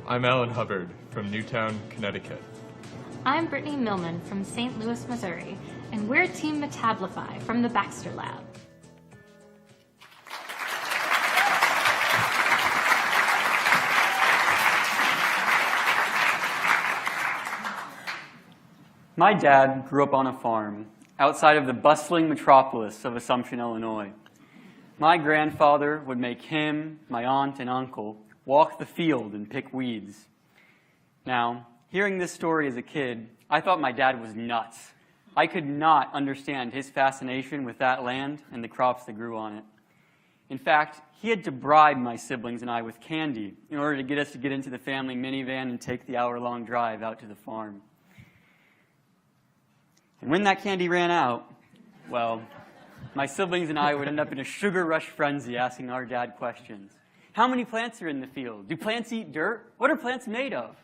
I'm Alan Hubbard from Newtown, Connecticut. I'm Brittany Millman from St. Louis, Missouri, and we're Team Metablify from the Baxter Lab. My dad grew up on a farm outside of the bustling metropolis of Assumption, Illinois. My grandfather would make him, my aunt, and uncle walk the field and pick weeds. Now, hearing this story as a kid, I thought my dad was nuts. I could not understand his fascination with that land and the crops that grew on it. In fact, he had to bribe my siblings and I with candy in order to get us to get into the family minivan and take the hour-long drive out to the farm. And when that candy ran out, well, my siblings and I would end up in a sugar rush frenzy asking our dad questions. How many plants are in the field? Do plants eat dirt? What are plants made of?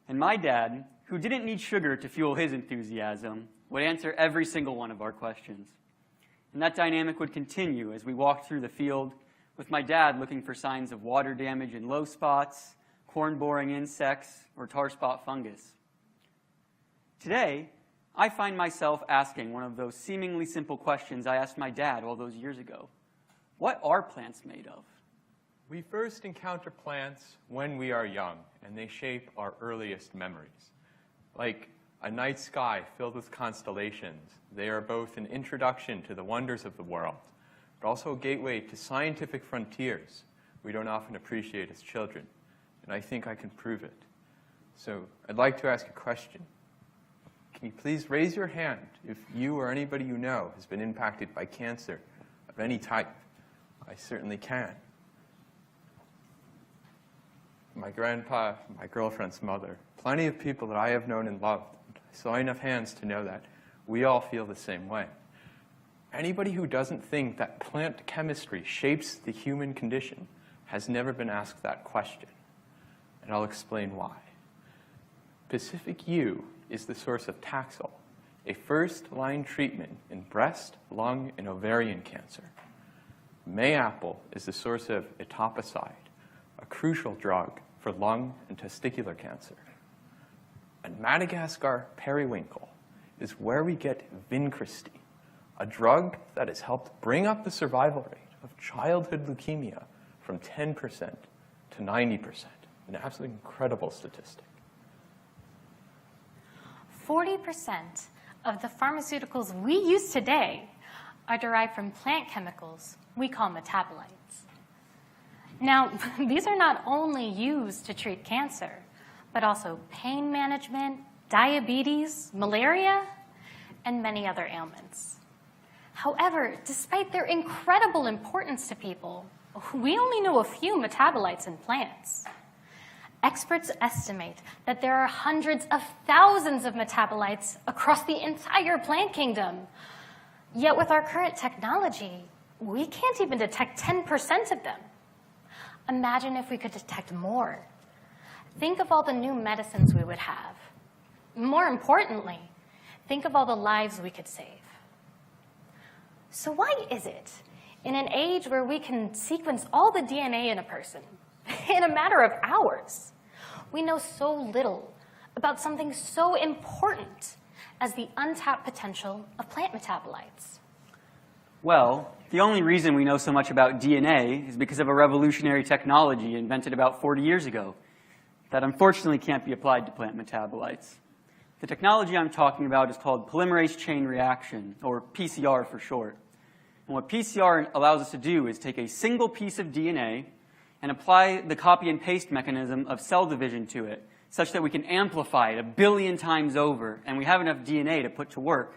And my dad, who didn't need sugar to fuel his enthusiasm, would answer every single one of our questions. And that dynamic would continue as we walked through the field with my dad looking for signs of water damage in low spots, corn-boring insects, or tar spot fungus. Today, I find myself asking one of those seemingly simple questions I asked my dad all those years ago. What are plants made of? We first encounter plants when we are young, and they shape our earliest memories. Like a night sky filled with constellations, they are both an introduction to the wonders of the world, but also a gateway to scientific frontiers we don't often appreciate as children, and I think I can prove it. So I'd like to ask a question. Can you please raise your hand if you or anybody you know has been impacted by cancer of any type? I certainly can. My grandpa, my girlfriend's mother, plenty of people that I have known and loved. I saw enough hands to know that we all feel the same way. Anybody who doesn't think that plant chemistry shapes the human condition has never been asked that question. And I'll explain why. Pacific Yew is the source of Taxol, a first-line treatment in breast, lung, and ovarian cancer. Mayapple is the source of etoposide, a crucial drug for lung and testicular cancer. And Madagascar periwinkle is where we get vincristine, a drug that has helped bring up the survival rate of childhood leukemia from 10% to 90%, an absolutely incredible statistic. 40% of the pharmaceuticals we use today are derived from plant chemicals we call metabolites. Now, these are not only used to treat cancer, but also pain management, diabetes, malaria, and many other ailments. However, despite their incredible importance to people, we only know a few metabolites in plants. Experts estimate that there are hundreds of thousands of metabolites across the entire plant kingdom. Yet with our current technology, we can't even detect 10% of them. Imagine if we could detect more. Think of all the new medicines we would have. More importantly, think of all the lives we could save. So why is it, in an age where we can sequence all the DNA in a person in a matter of hours, we know so little about something so important as the untapped potential of plant metabolites? Well, the only reason we know so much about DNA is because of a revolutionary technology invented about 40 years ago that unfortunately can't be applied to plant metabolites. The technology I'm talking about is called polymerase chain reaction, or PCR for short. And what PCR allows us to do is take a single piece of DNA and apply the copy and paste mechanism of cell division to it, such that we can amplify it 1 billion times over, and we have enough DNA to put to work.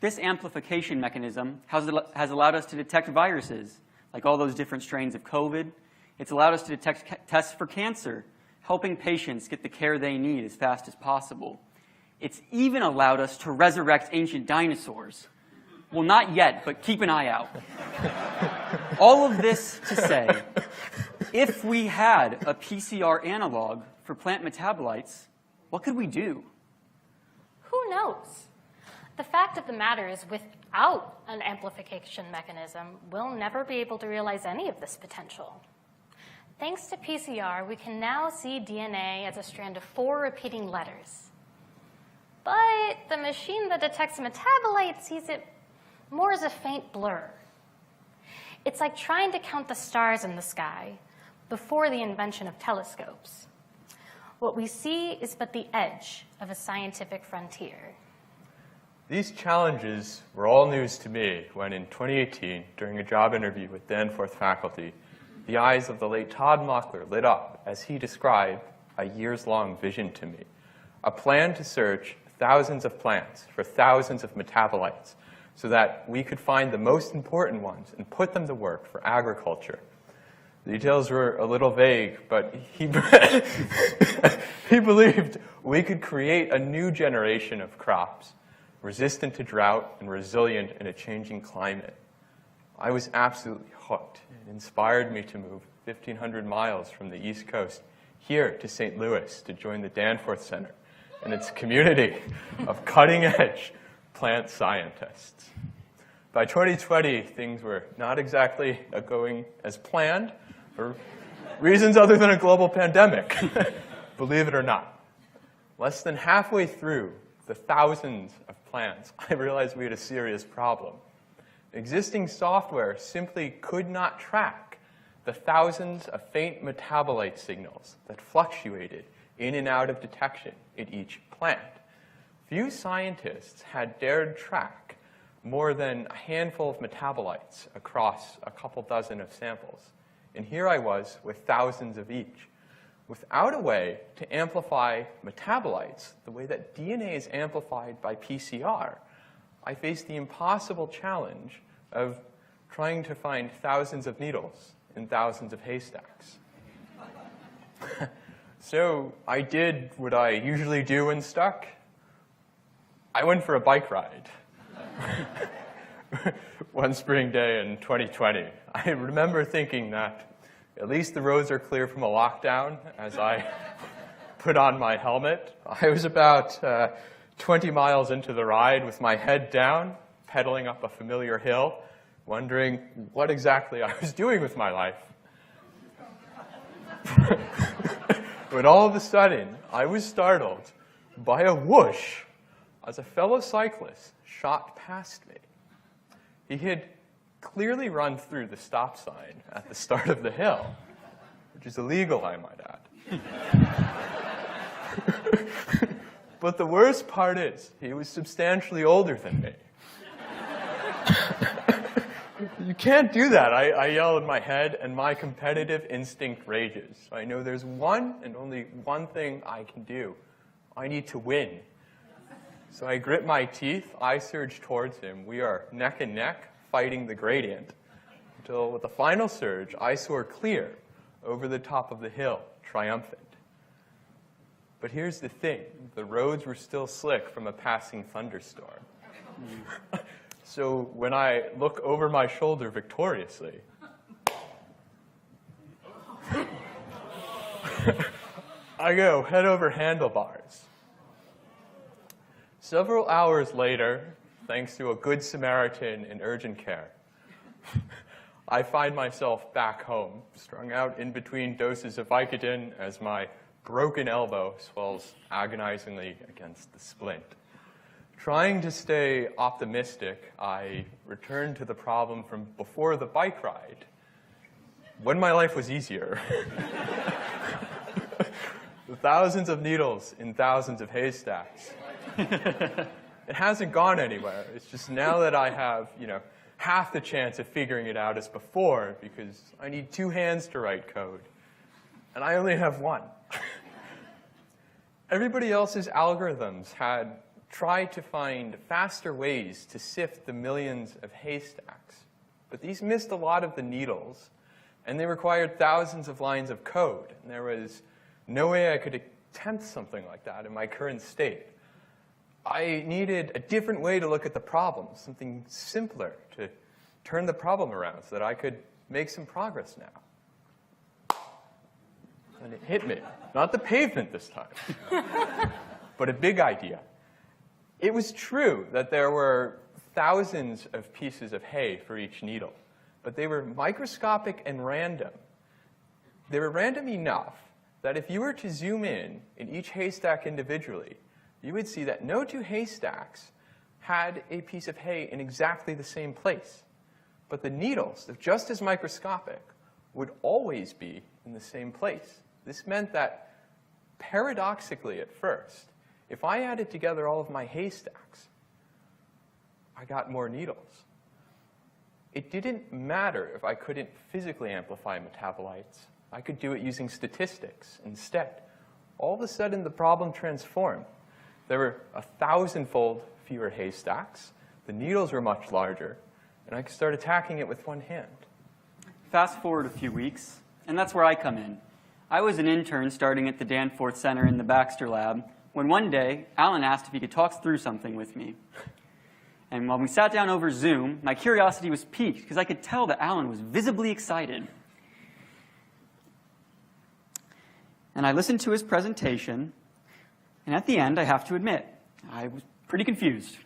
This amplification mechanism has allowed us to detect viruses, like all those different strains of COVID. It's allowed us to detect tests for cancer, helping patients get the care they need as fast as possible. It's even allowed us to resurrect ancient dinosaurs. Well, not yet, but keep an eye out. All of this to say, if we had a PCR analog for plant metabolites, what could we do? Who knows? The fact of the matter is, without an amplification mechanism, we'll never be able to realize any of this potential. Thanks to PCR, we can now see DNA as a strand of 4 repeating letters. But the machine that detects metabolites sees it more as a faint blur. It's like trying to count the stars in the sky before the invention of telescopes. What we see is but the edge of a scientific frontier. These challenges were all news to me when in 2018, during a job interview with Danforth faculty, the eyes of the late Todd Mockler lit up as he described a years-long vision to me, a plan to search thousands of plants for thousands of metabolites so that we could find the most important ones and put them to work for agriculture. The details were a little vague, but he believed we could create a new generation of crops, resistant to drought and resilient in a changing climate. I was absolutely hooked. It inspired me to move 1,500 miles from the East Coast here to St. Louis to join the Danforth Center and its community of cutting-edge plant scientists. By 2020, things were not exactly going as planned for reasons other than a global pandemic, believe it or not. Less than halfway through the thousands of plants, I realized we had a serious problem. Existing software simply could not track the thousands of faint metabolite signals that fluctuated in and out of detection in each plant. Few scientists had dared track more than a handful of metabolites across a couple dozen of samples. And here I was with thousands of each. Without a way to amplify metabolites the way that DNA is amplified by PCR, I faced the impossible challenge of trying to find thousands of needles in thousands of haystacks. So I did what I usually do when stuck. I went for a bike ride. one spring day in 2020. I remember thinking that at least the roads are clear from a lockdown as I put on my helmet. I was about 20 miles into the ride with my head down, pedaling up a familiar hill, wondering what exactly I was doing with my life. But all of a sudden, I was startled by a whoosh as a fellow cyclist shot past me. He had clearly run through the stop sign at the start of the hill, which is illegal, I might add. But the worst part is, he was substantially older than me. You can't do that, I yell in my head, and my competitive instinct rages. I know there's one and only one thing I can do. I need to win. So I grit my teeth, I surge towards him. We are neck and neck, fighting the gradient, until with the final surge, I soar clear over the top of the hill, triumphant. But here's the thing, the roads were still slick from a passing thunderstorm. So when I look over my shoulder victoriously, I go head over handlebars. Several hours later, thanks to a good Samaritan in urgent care, I find myself back home, strung out in between doses of Vicodin as my broken elbow swells agonizingly against the splint. Trying to stay optimistic, I return to the problem from before the bike ride, when my life was easier. Thousands of needles in thousands of haystacks. It hasn't gone anywhere. It's just now that I have, half the chance of figuring it out as before, because I need 2 hands to write code, and I only have 1. Everybody else's algorithms had tried to find faster ways to sift the millions of haystacks, but these missed a lot of the needles, and they required thousands of lines of code, and there was no way I could attempt something like that in my current state. I needed a different way to look at the problem, something simpler to turn the problem around so that I could make some progress now. And it hit me. Not the pavement this time, but a big idea. It was true that there were thousands of pieces of hay for each needle, but they were microscopic and random. They were random enough that if you were to zoom in each haystack individually, you would see that no 2 haystacks had a piece of hay in exactly the same place. But the needles, if just as microscopic, would always be in the same place. This meant that, paradoxically at first, if I added together all of my haystacks, I got more needles. It didn't matter if I couldn't physically amplify metabolites. I could do it using statistics instead. All of a sudden, the problem transformed. There were 1,000-fold fewer haystacks. The needles were much larger, and I could start attacking it with 1 hand. Fast forward a few weeks, and that's where I come in. I was an intern starting at the Danforth Center in the Baxter Lab, when one day, Alan asked if he could talk through something with me. And when we sat down over Zoom, my curiosity was piqued, because I could tell that Alan was visibly excited. And I listened to his presentation, and at the end, I have to admit, I was pretty confused.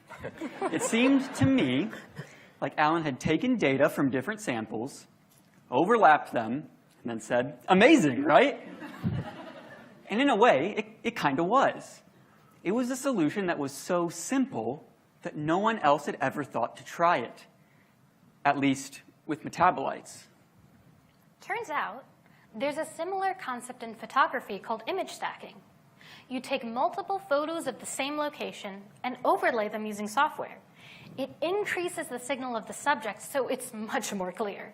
It seemed to me like Alan had taken data from different samples, overlapped them, and then said, "Amazing, right?" And in a way, it kind of was. It was a solution that was so simple that no one else had ever thought to try it, at least with metabolites. Turns out, there's a similar concept in photography called image stacking. You take multiple photos of the same location and overlay them using software. It increases the signal of the subject, so it's much more clear.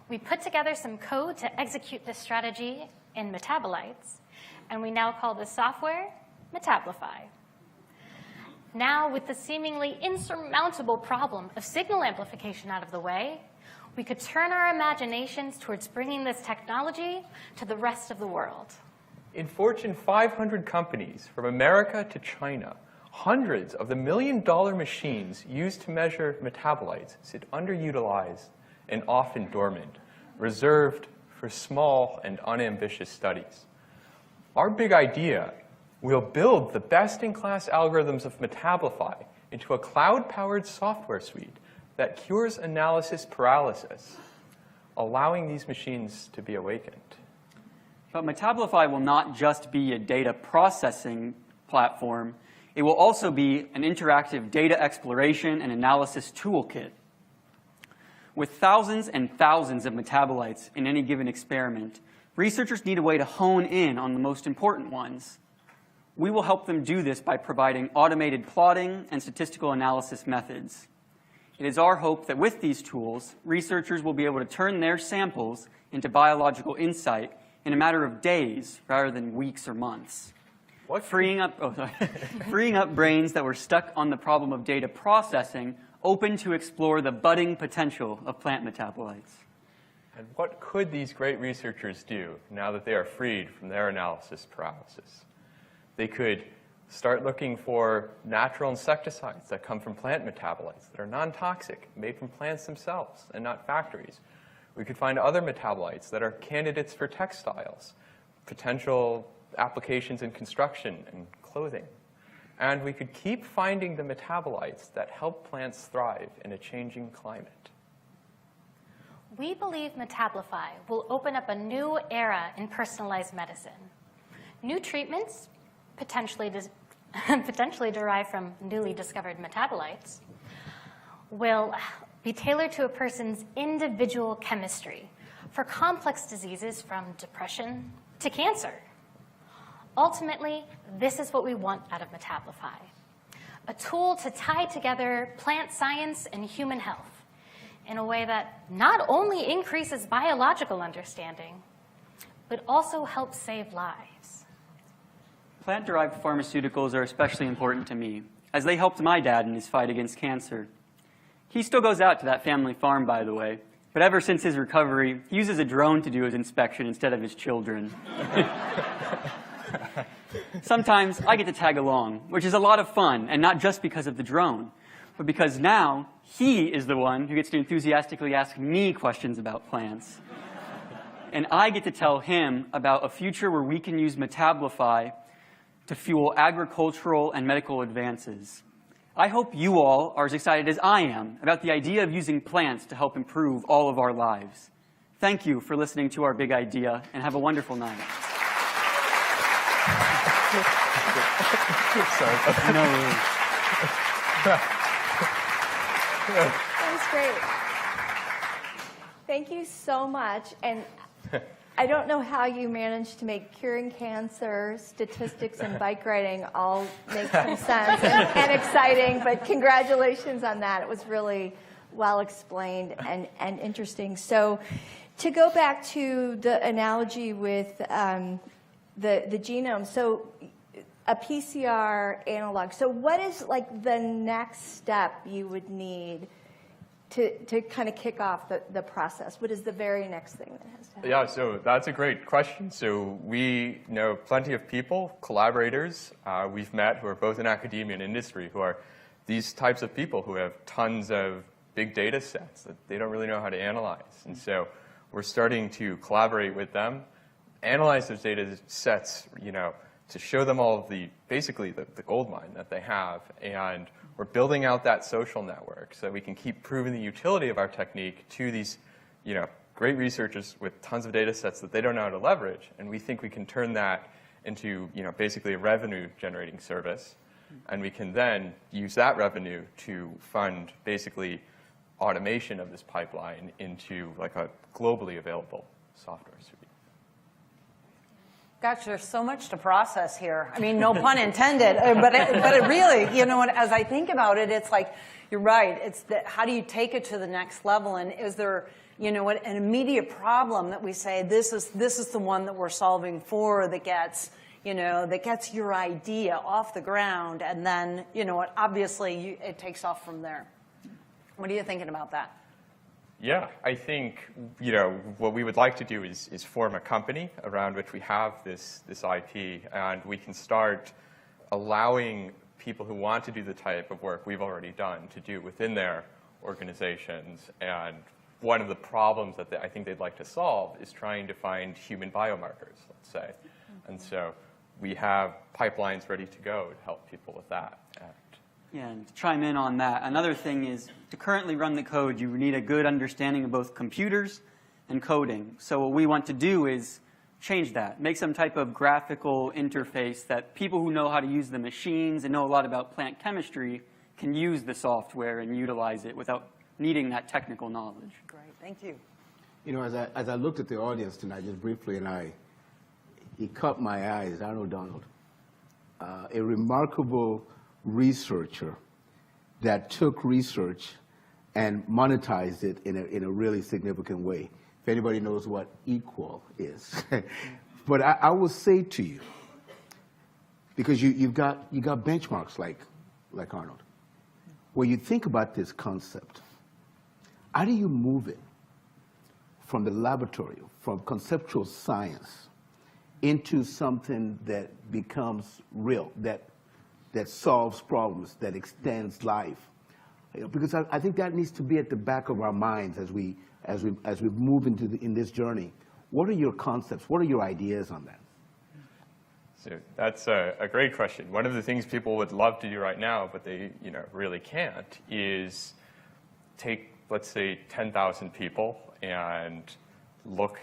We put together some code to execute this strategy in metabolites, and we now call this software Metablify. Now, with the seemingly insurmountable problem of signal amplification out of the way, we could turn our imaginations towards bringing this technology to the rest of the world. In Fortune 500 companies, from America to China, Hundreds of the million-dollar machines used to measure metabolites sit underutilized and often dormant, reserved for small and unambitious studies. Our big idea will build the best-in-class algorithms of Metablify into a cloud-powered software suite that cures analysis paralysis, allowing these machines to be awakened. But Metablify will not just be a data processing platform. It will also be an interactive data exploration and analysis toolkit. With thousands and thousands of metabolites in any given experiment, researchers need a way to hone in on the most important ones. We will help them do this by providing automated plotting and statistical analysis methods. It is our hope that with these tools, researchers will be able to turn their samples into biological insight in a matter of days rather than weeks or months. Freeing up brains that were stuck on the problem of data processing, open to explore the budding potential of plant metabolites. And what could these great researchers do now that they are freed from their analysis paralysis? They could start looking for natural insecticides that come from plant metabolites that are non-toxic, made from plants themselves and not factories. We could find other metabolites that are candidates for textiles, potential applications in construction and clothing. And we could keep finding the metabolites that help plants thrive in a changing climate. We believe Metablify will open up a new era in personalized medicine. New treatments, potentially derived from newly discovered metabolites, will be tailored to a person's individual chemistry for complex diseases from depression to cancer. Ultimately, this is what we want out of Metablify, a tool to tie together plant science and human health in a way that not only increases biological understanding, but also helps save lives. Plant-derived pharmaceuticals are especially important to me, as they helped my dad in his fight against cancer. He still goes out to that family farm, by the way, but ever since his recovery, he uses a drone to do his inspection instead of his children. Sometimes I get to tag along, which is a lot of fun, and not just because of the drone, but because now he is the one who gets to enthusiastically ask me questions about plants. And I get to tell him about a future where we can use Metablify to fuel agricultural and medical advances. I hope you all are as excited as I am about the idea of using plants to help improve all of our lives. Thank you for listening to our big idea, and have a wonderful night. That was great. Thank you so much. And I don't know how you managed to make curing cancer, statistics, and bike riding all make some sense and exciting, but congratulations on that. It was really well explained and interesting. So to go back to the analogy with the genome, so a PCR analog. So what is like the next step you would need to kind of kick off the process? What is the very next thing that has to happen? Yeah, so that's a great question. So we know plenty of people, collaborators we've met who are both in academia and industry, who are these types of people who have tons of big data sets that they don't really know how to analyze. And so we're starting to collaborate with them, analyze those data sets, to show them all of basically the gold mine that they have. And we're building out that social network so that we can keep proving the utility of our technique to these, great researchers with tons of data sets that they don't know how to leverage. And we think we can turn that into, basically a revenue-generating service. And we can then use that revenue to fund basically automation of this pipeline into like a globally available software suite. Gosh, there's so much to process here. I mean, no pun intended, but it really, as I think about it, it's like, you're right. It's how do you take it to the next level? And is there, an immediate problem that we say, this is the one that we're solving for that gets, that gets your idea off the ground, and then, obviously it takes off from there. What are you thinking about that? Yeah, I think, what we would like to do is form a company around which we have this IP, and we can start allowing people who want to do the type of work we've already done to do within their organizations. And one of the problems that I think they'd like to solve is trying to find human biomarkers, let's say. And so we have pipelines ready to go to help people with that. Yeah, and to chime in on that, another thing is to currently run the code, you need a good understanding of both computers and coding. So what we want to do is change that, make some type of graphical interface that people who know how to use the machines and know a lot about plant chemistry can use the software and utilize it without needing that technical knowledge. Great, thank you. You know, as I looked at the audience tonight, just briefly, and he caught my eyes, Arnold Donald, a remarkable researcher that took research and monetized it in a really significant way. If anybody knows what equal is. But I will say to you, because you've got benchmarks like Arnold, where you think about this concept, how do you move it from the laboratory, from conceptual science, into something that becomes real, that solves problems, that extends life? You know, because I think that needs to be at the back of our minds as we move in this journey. What are your concepts? What are your ideas on that? So that's a great question. One of the things people would love to do right now, but they really can't, is take, let's say, 10,000 people and look,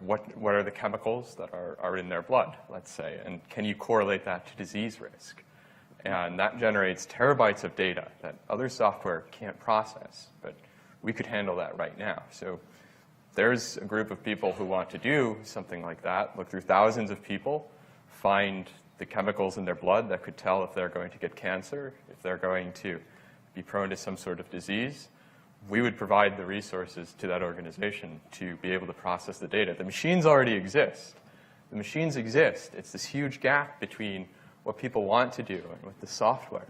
what are the chemicals that are in their blood, let's say, and can you correlate that to disease risk? And that generates terabytes of data that other software can't process, but we could handle that right now. So there's a group of people who want to do something like that, look through thousands of people, find the chemicals in their blood that could tell if they're going to get cancer, if they're going to be prone to some sort of disease. We would provide the resources to that organization to be able to process the data. The machines already exist. The machines exist. It's this huge gap between what people want to do and with the software.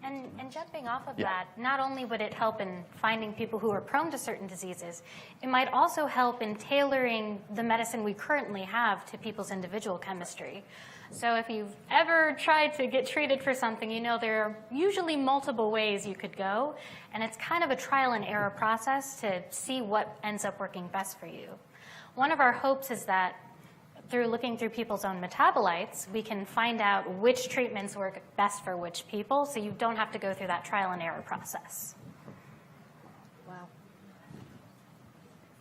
And jumping off of that, not only would it help in finding people who are prone to certain diseases, it might also help in tailoring the medicine we currently have to people's individual chemistry. So if you've ever tried to get treated for something, there are usually multiple ways you could go, and it's kind of a trial and error process to see what ends up working best for you. One of our hopes is that through looking through people's own metabolites, we can find out which treatments work best for which people, so you don't have to go through that trial and error process. Wow.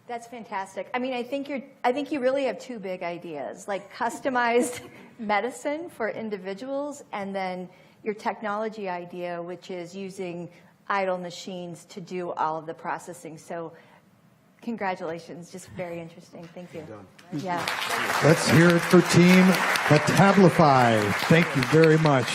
That's fantastic. I mean, I think you really have two big ideas, like customized medicine for individuals, and then your technology idea, which is using idle machines to do all of the processing. So congratulations, just very interesting. Thank you. Yeah. Let's hear it for Team Metablify. Thank you very much.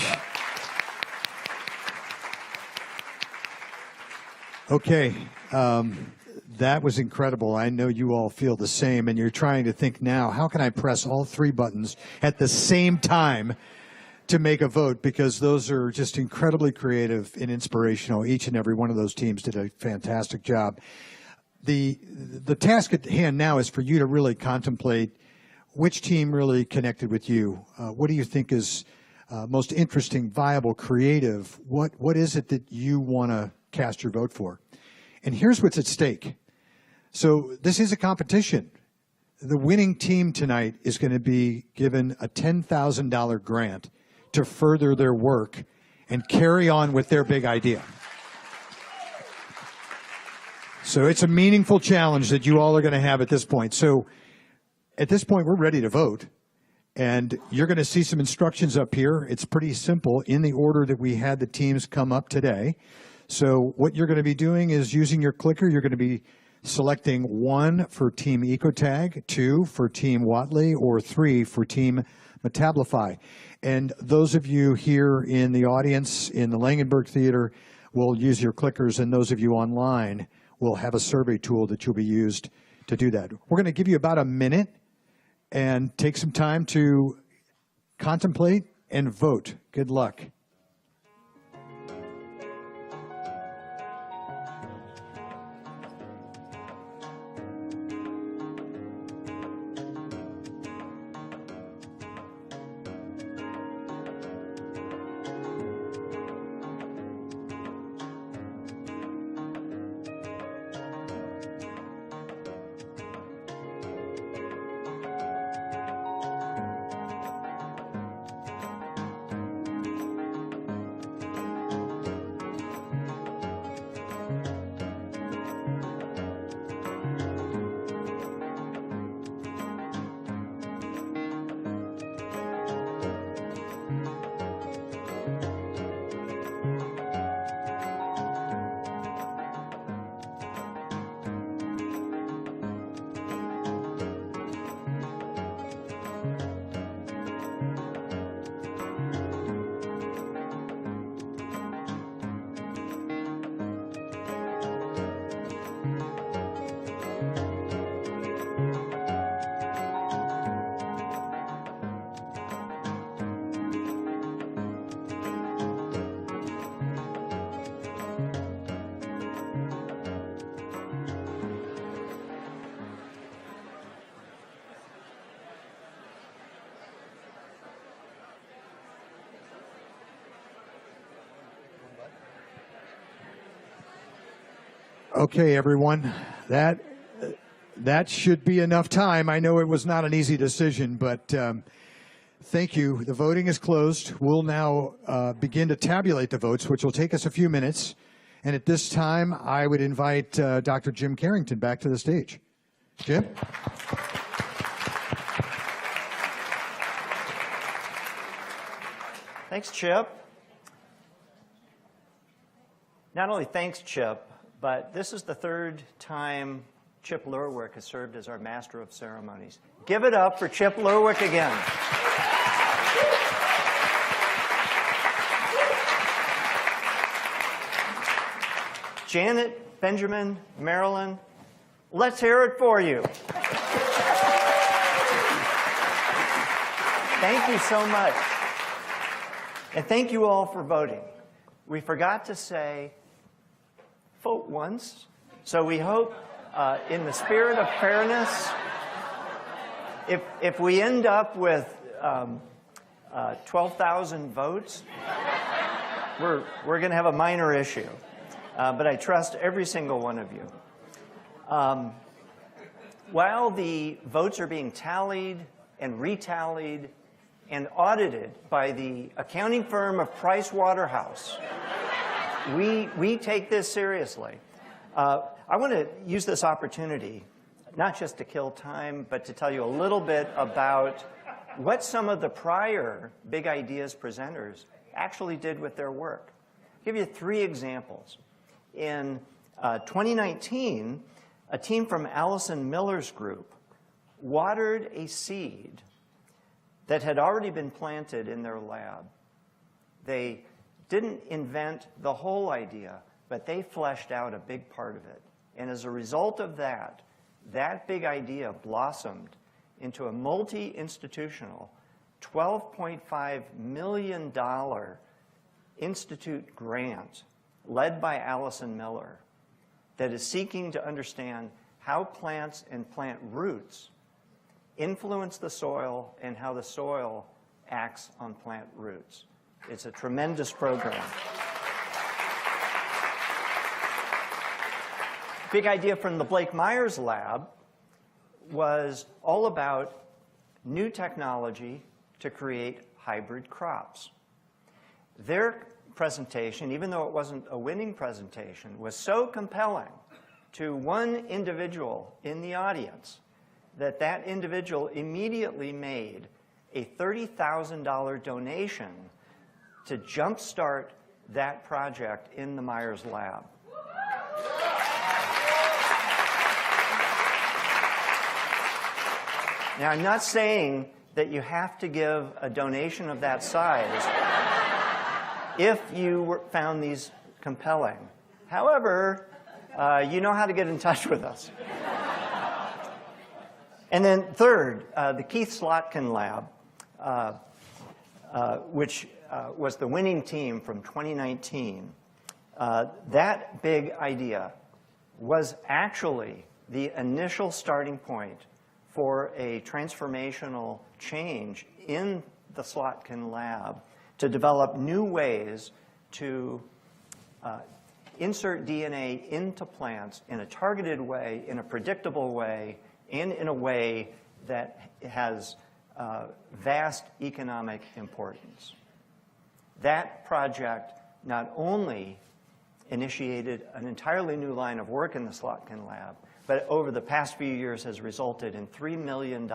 Okay, that was incredible. I know you all feel the same, and you're trying to think now, how can I press all three buttons at the same time to make a vote? Because those are just incredibly creative and inspirational. Each and every one of those teams did a fantastic job. The task at hand now is for you to really contemplate which team really connected with you. What do you think is most interesting, viable, creative? What is it that you want to cast your vote for? And here's what's at stake. So this is a competition. The winning team tonight is going to be given a $10,000 grant to further their work and carry on with their big idea. So it's a meaningful challenge that you all are going to have at this point. So at this point, we're ready to vote. And you're going to see some instructions up here. It's pretty simple in the order that we had the teams come up today. So what you're going to be doing is using your clicker. You're going to be selecting 1 for Team Ecotag, 2 for Team Watley, or 3 for Team Metablify. And those of you here in the audience in the Langenberg Theater will use your clickers, and those of you online will have a survey tool that you'll be used to do that. We're going to give you about a minute and take some time to contemplate and vote. Good luck. Okay, everyone, that should be enough time. I know it was not an easy decision, but thank you. The voting is closed. We'll now begin to tabulate the votes, which will take us a few minutes. And at this time, I would invite Dr. Jim Carrington back to the stage. Jim? Thanks, Chip. Not only thanks, Chip, but this is the third time Chip Lurwick has served as our Master of Ceremonies. Give it up for Chip Lurwick again. Janet, Benjamin, Marilyn, let's hear it for you. Thank you so much. And thank you all for voting. We forgot to say, vote once. So we hope, in the spirit of fairness, if we end up with 12,000 votes, we're going to have a minor issue. But I trust every single one of you. While the votes are being tallied and retallied and audited by the accounting firm of Price Waterhouse, we take this seriously. I want to use this opportunity, not just to kill time, but to tell you a little bit about what some of the prior Big Ideas presenters actually did with their work. I'll give you 3 examples. In 2019, a team from Allison Miller's group watered a seed that had already been planted in their lab. They didn't invent the whole idea, but they fleshed out a big part of it. And as a result of that, that big idea blossomed into a multi-institutional $12.5 million institute grant led by Allison Miller that is seeking to understand how plants and plant roots influence the soil and how the soil acts on plant roots. It's a tremendous program. Big idea from the Blake Myers lab was all about new technology to create hybrid crops. Their presentation, even though it wasn't a winning presentation, was so compelling to one individual in the audience that that individual immediately made a $30,000 donation to jumpstart that project in the Myers lab. Now, I'm not saying that you have to give a donation of that size if you found these compelling. However, you know how to get in touch with us. And then third, the Keith Slotkin lab, which was the winning team from 2019. That big idea was actually the initial starting point for a transformational change in the Slotkin lab to develop new ways to insert DNA into plants in a targeted way, in a predictable way, and in a way that has vast economic importance. That project not only initiated an entirely new line of work in the Slotkin lab, but over the past few years has resulted in $3 million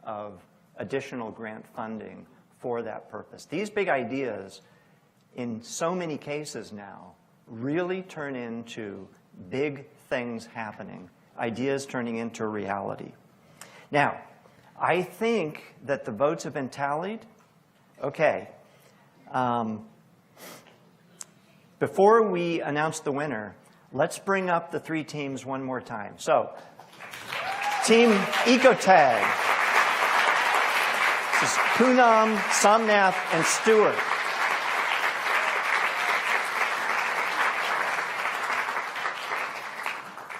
of additional grant funding for that purpose. These big ideas, in so many cases now, really turn into big things happening, ideas turning into reality. Now, I think that the votes have been tallied. Okay. Before we announce the winner, let's bring up the 3 teams one more time. So, Team Ecotag. This is Poonam, Somnath, and Stewart.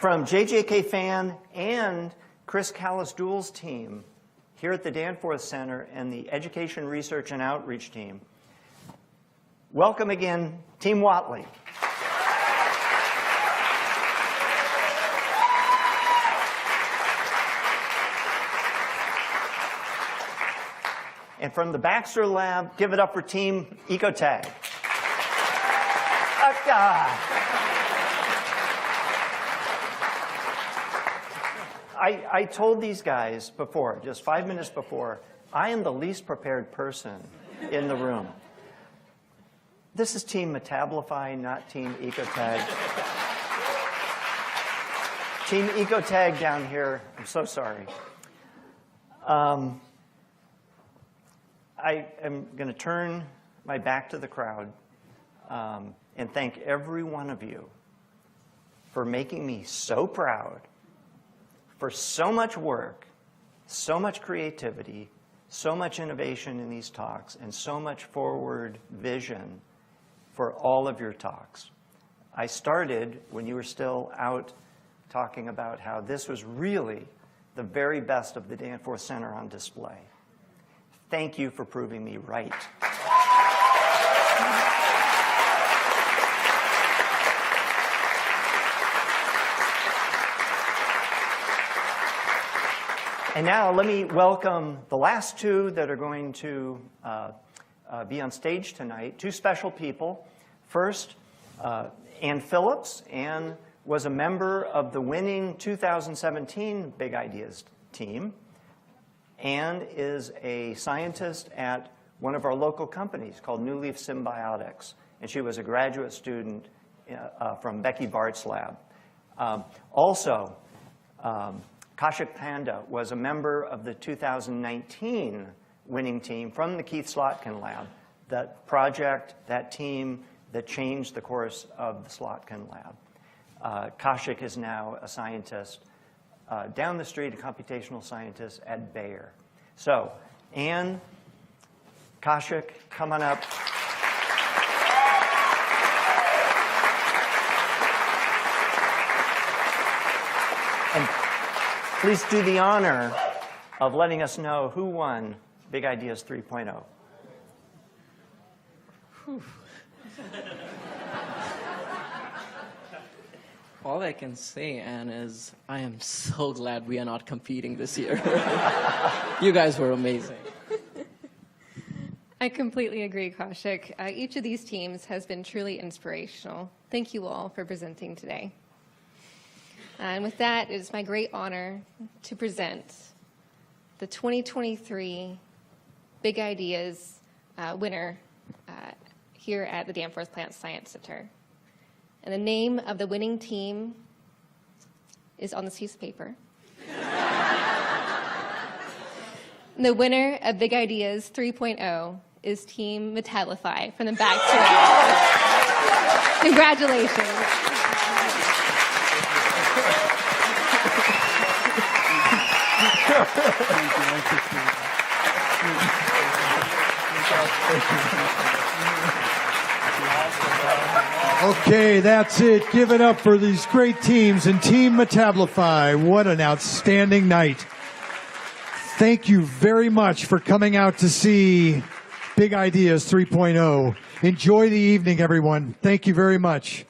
From JJK Fan and Chris Callis-Doole's team here at the Danforth Center and the Education Research and Outreach team, welcome again, Team Whatley. And from the Baxter Lab, give it up for Team Ecotag. I told these guys before, just 5 minutes before, I am the least prepared person in the room. This is Team Metabolify, not Team Ecotag. Team Ecotag down here, I'm so sorry. I am going to turn my back to the crowd and thank every one of you for making me so proud, for so much work, so much creativity, so much innovation in these talks, and so much forward vision for all of your talks. I started when you were still out talking about how this was really the very best of the Danforth Center on display. Thank you for proving me right. And now let me welcome the last two that are going to be on stage tonight, two special people. First, Ann Phillips. Ann was a member of the winning 2017 Big Ideas team. Ann is a scientist at one of our local companies called New Leaf Symbiotics, and she was a graduate student from Becky Bart's lab. Also, Kaushik Panda was a member of the 2019 winning team from the Keith Slotkin lab, that project, that team that changed the course of the Slotkin lab. Kaushik is now a scientist down the street, a computational scientist at Bayer. So, Ann, Kaushik, come on up. And please do the honor of letting us know who won Big Ideas 3.0. All I can say, Anne, is I am so glad we are not competing this year. You guys were amazing. I completely agree, Kaushik. Each of these teams has been truly inspirational. Thank you all for presenting today. And with that, it is my great honor to present the 2023 Big Ideas winner here at the Danforth Plant Science Center. And the name of the winning team is on this piece of paper. The winner of Big Ideas 3.0 is Team Metabolify from the Baxter Lab. Congratulations. Okay, that's it. Give it up for these great teams and Team Metabolify. What an outstanding night. Thank you very much for coming out to see Big Ideas 3.0. Enjoy the evening, everyone. Thank you very much.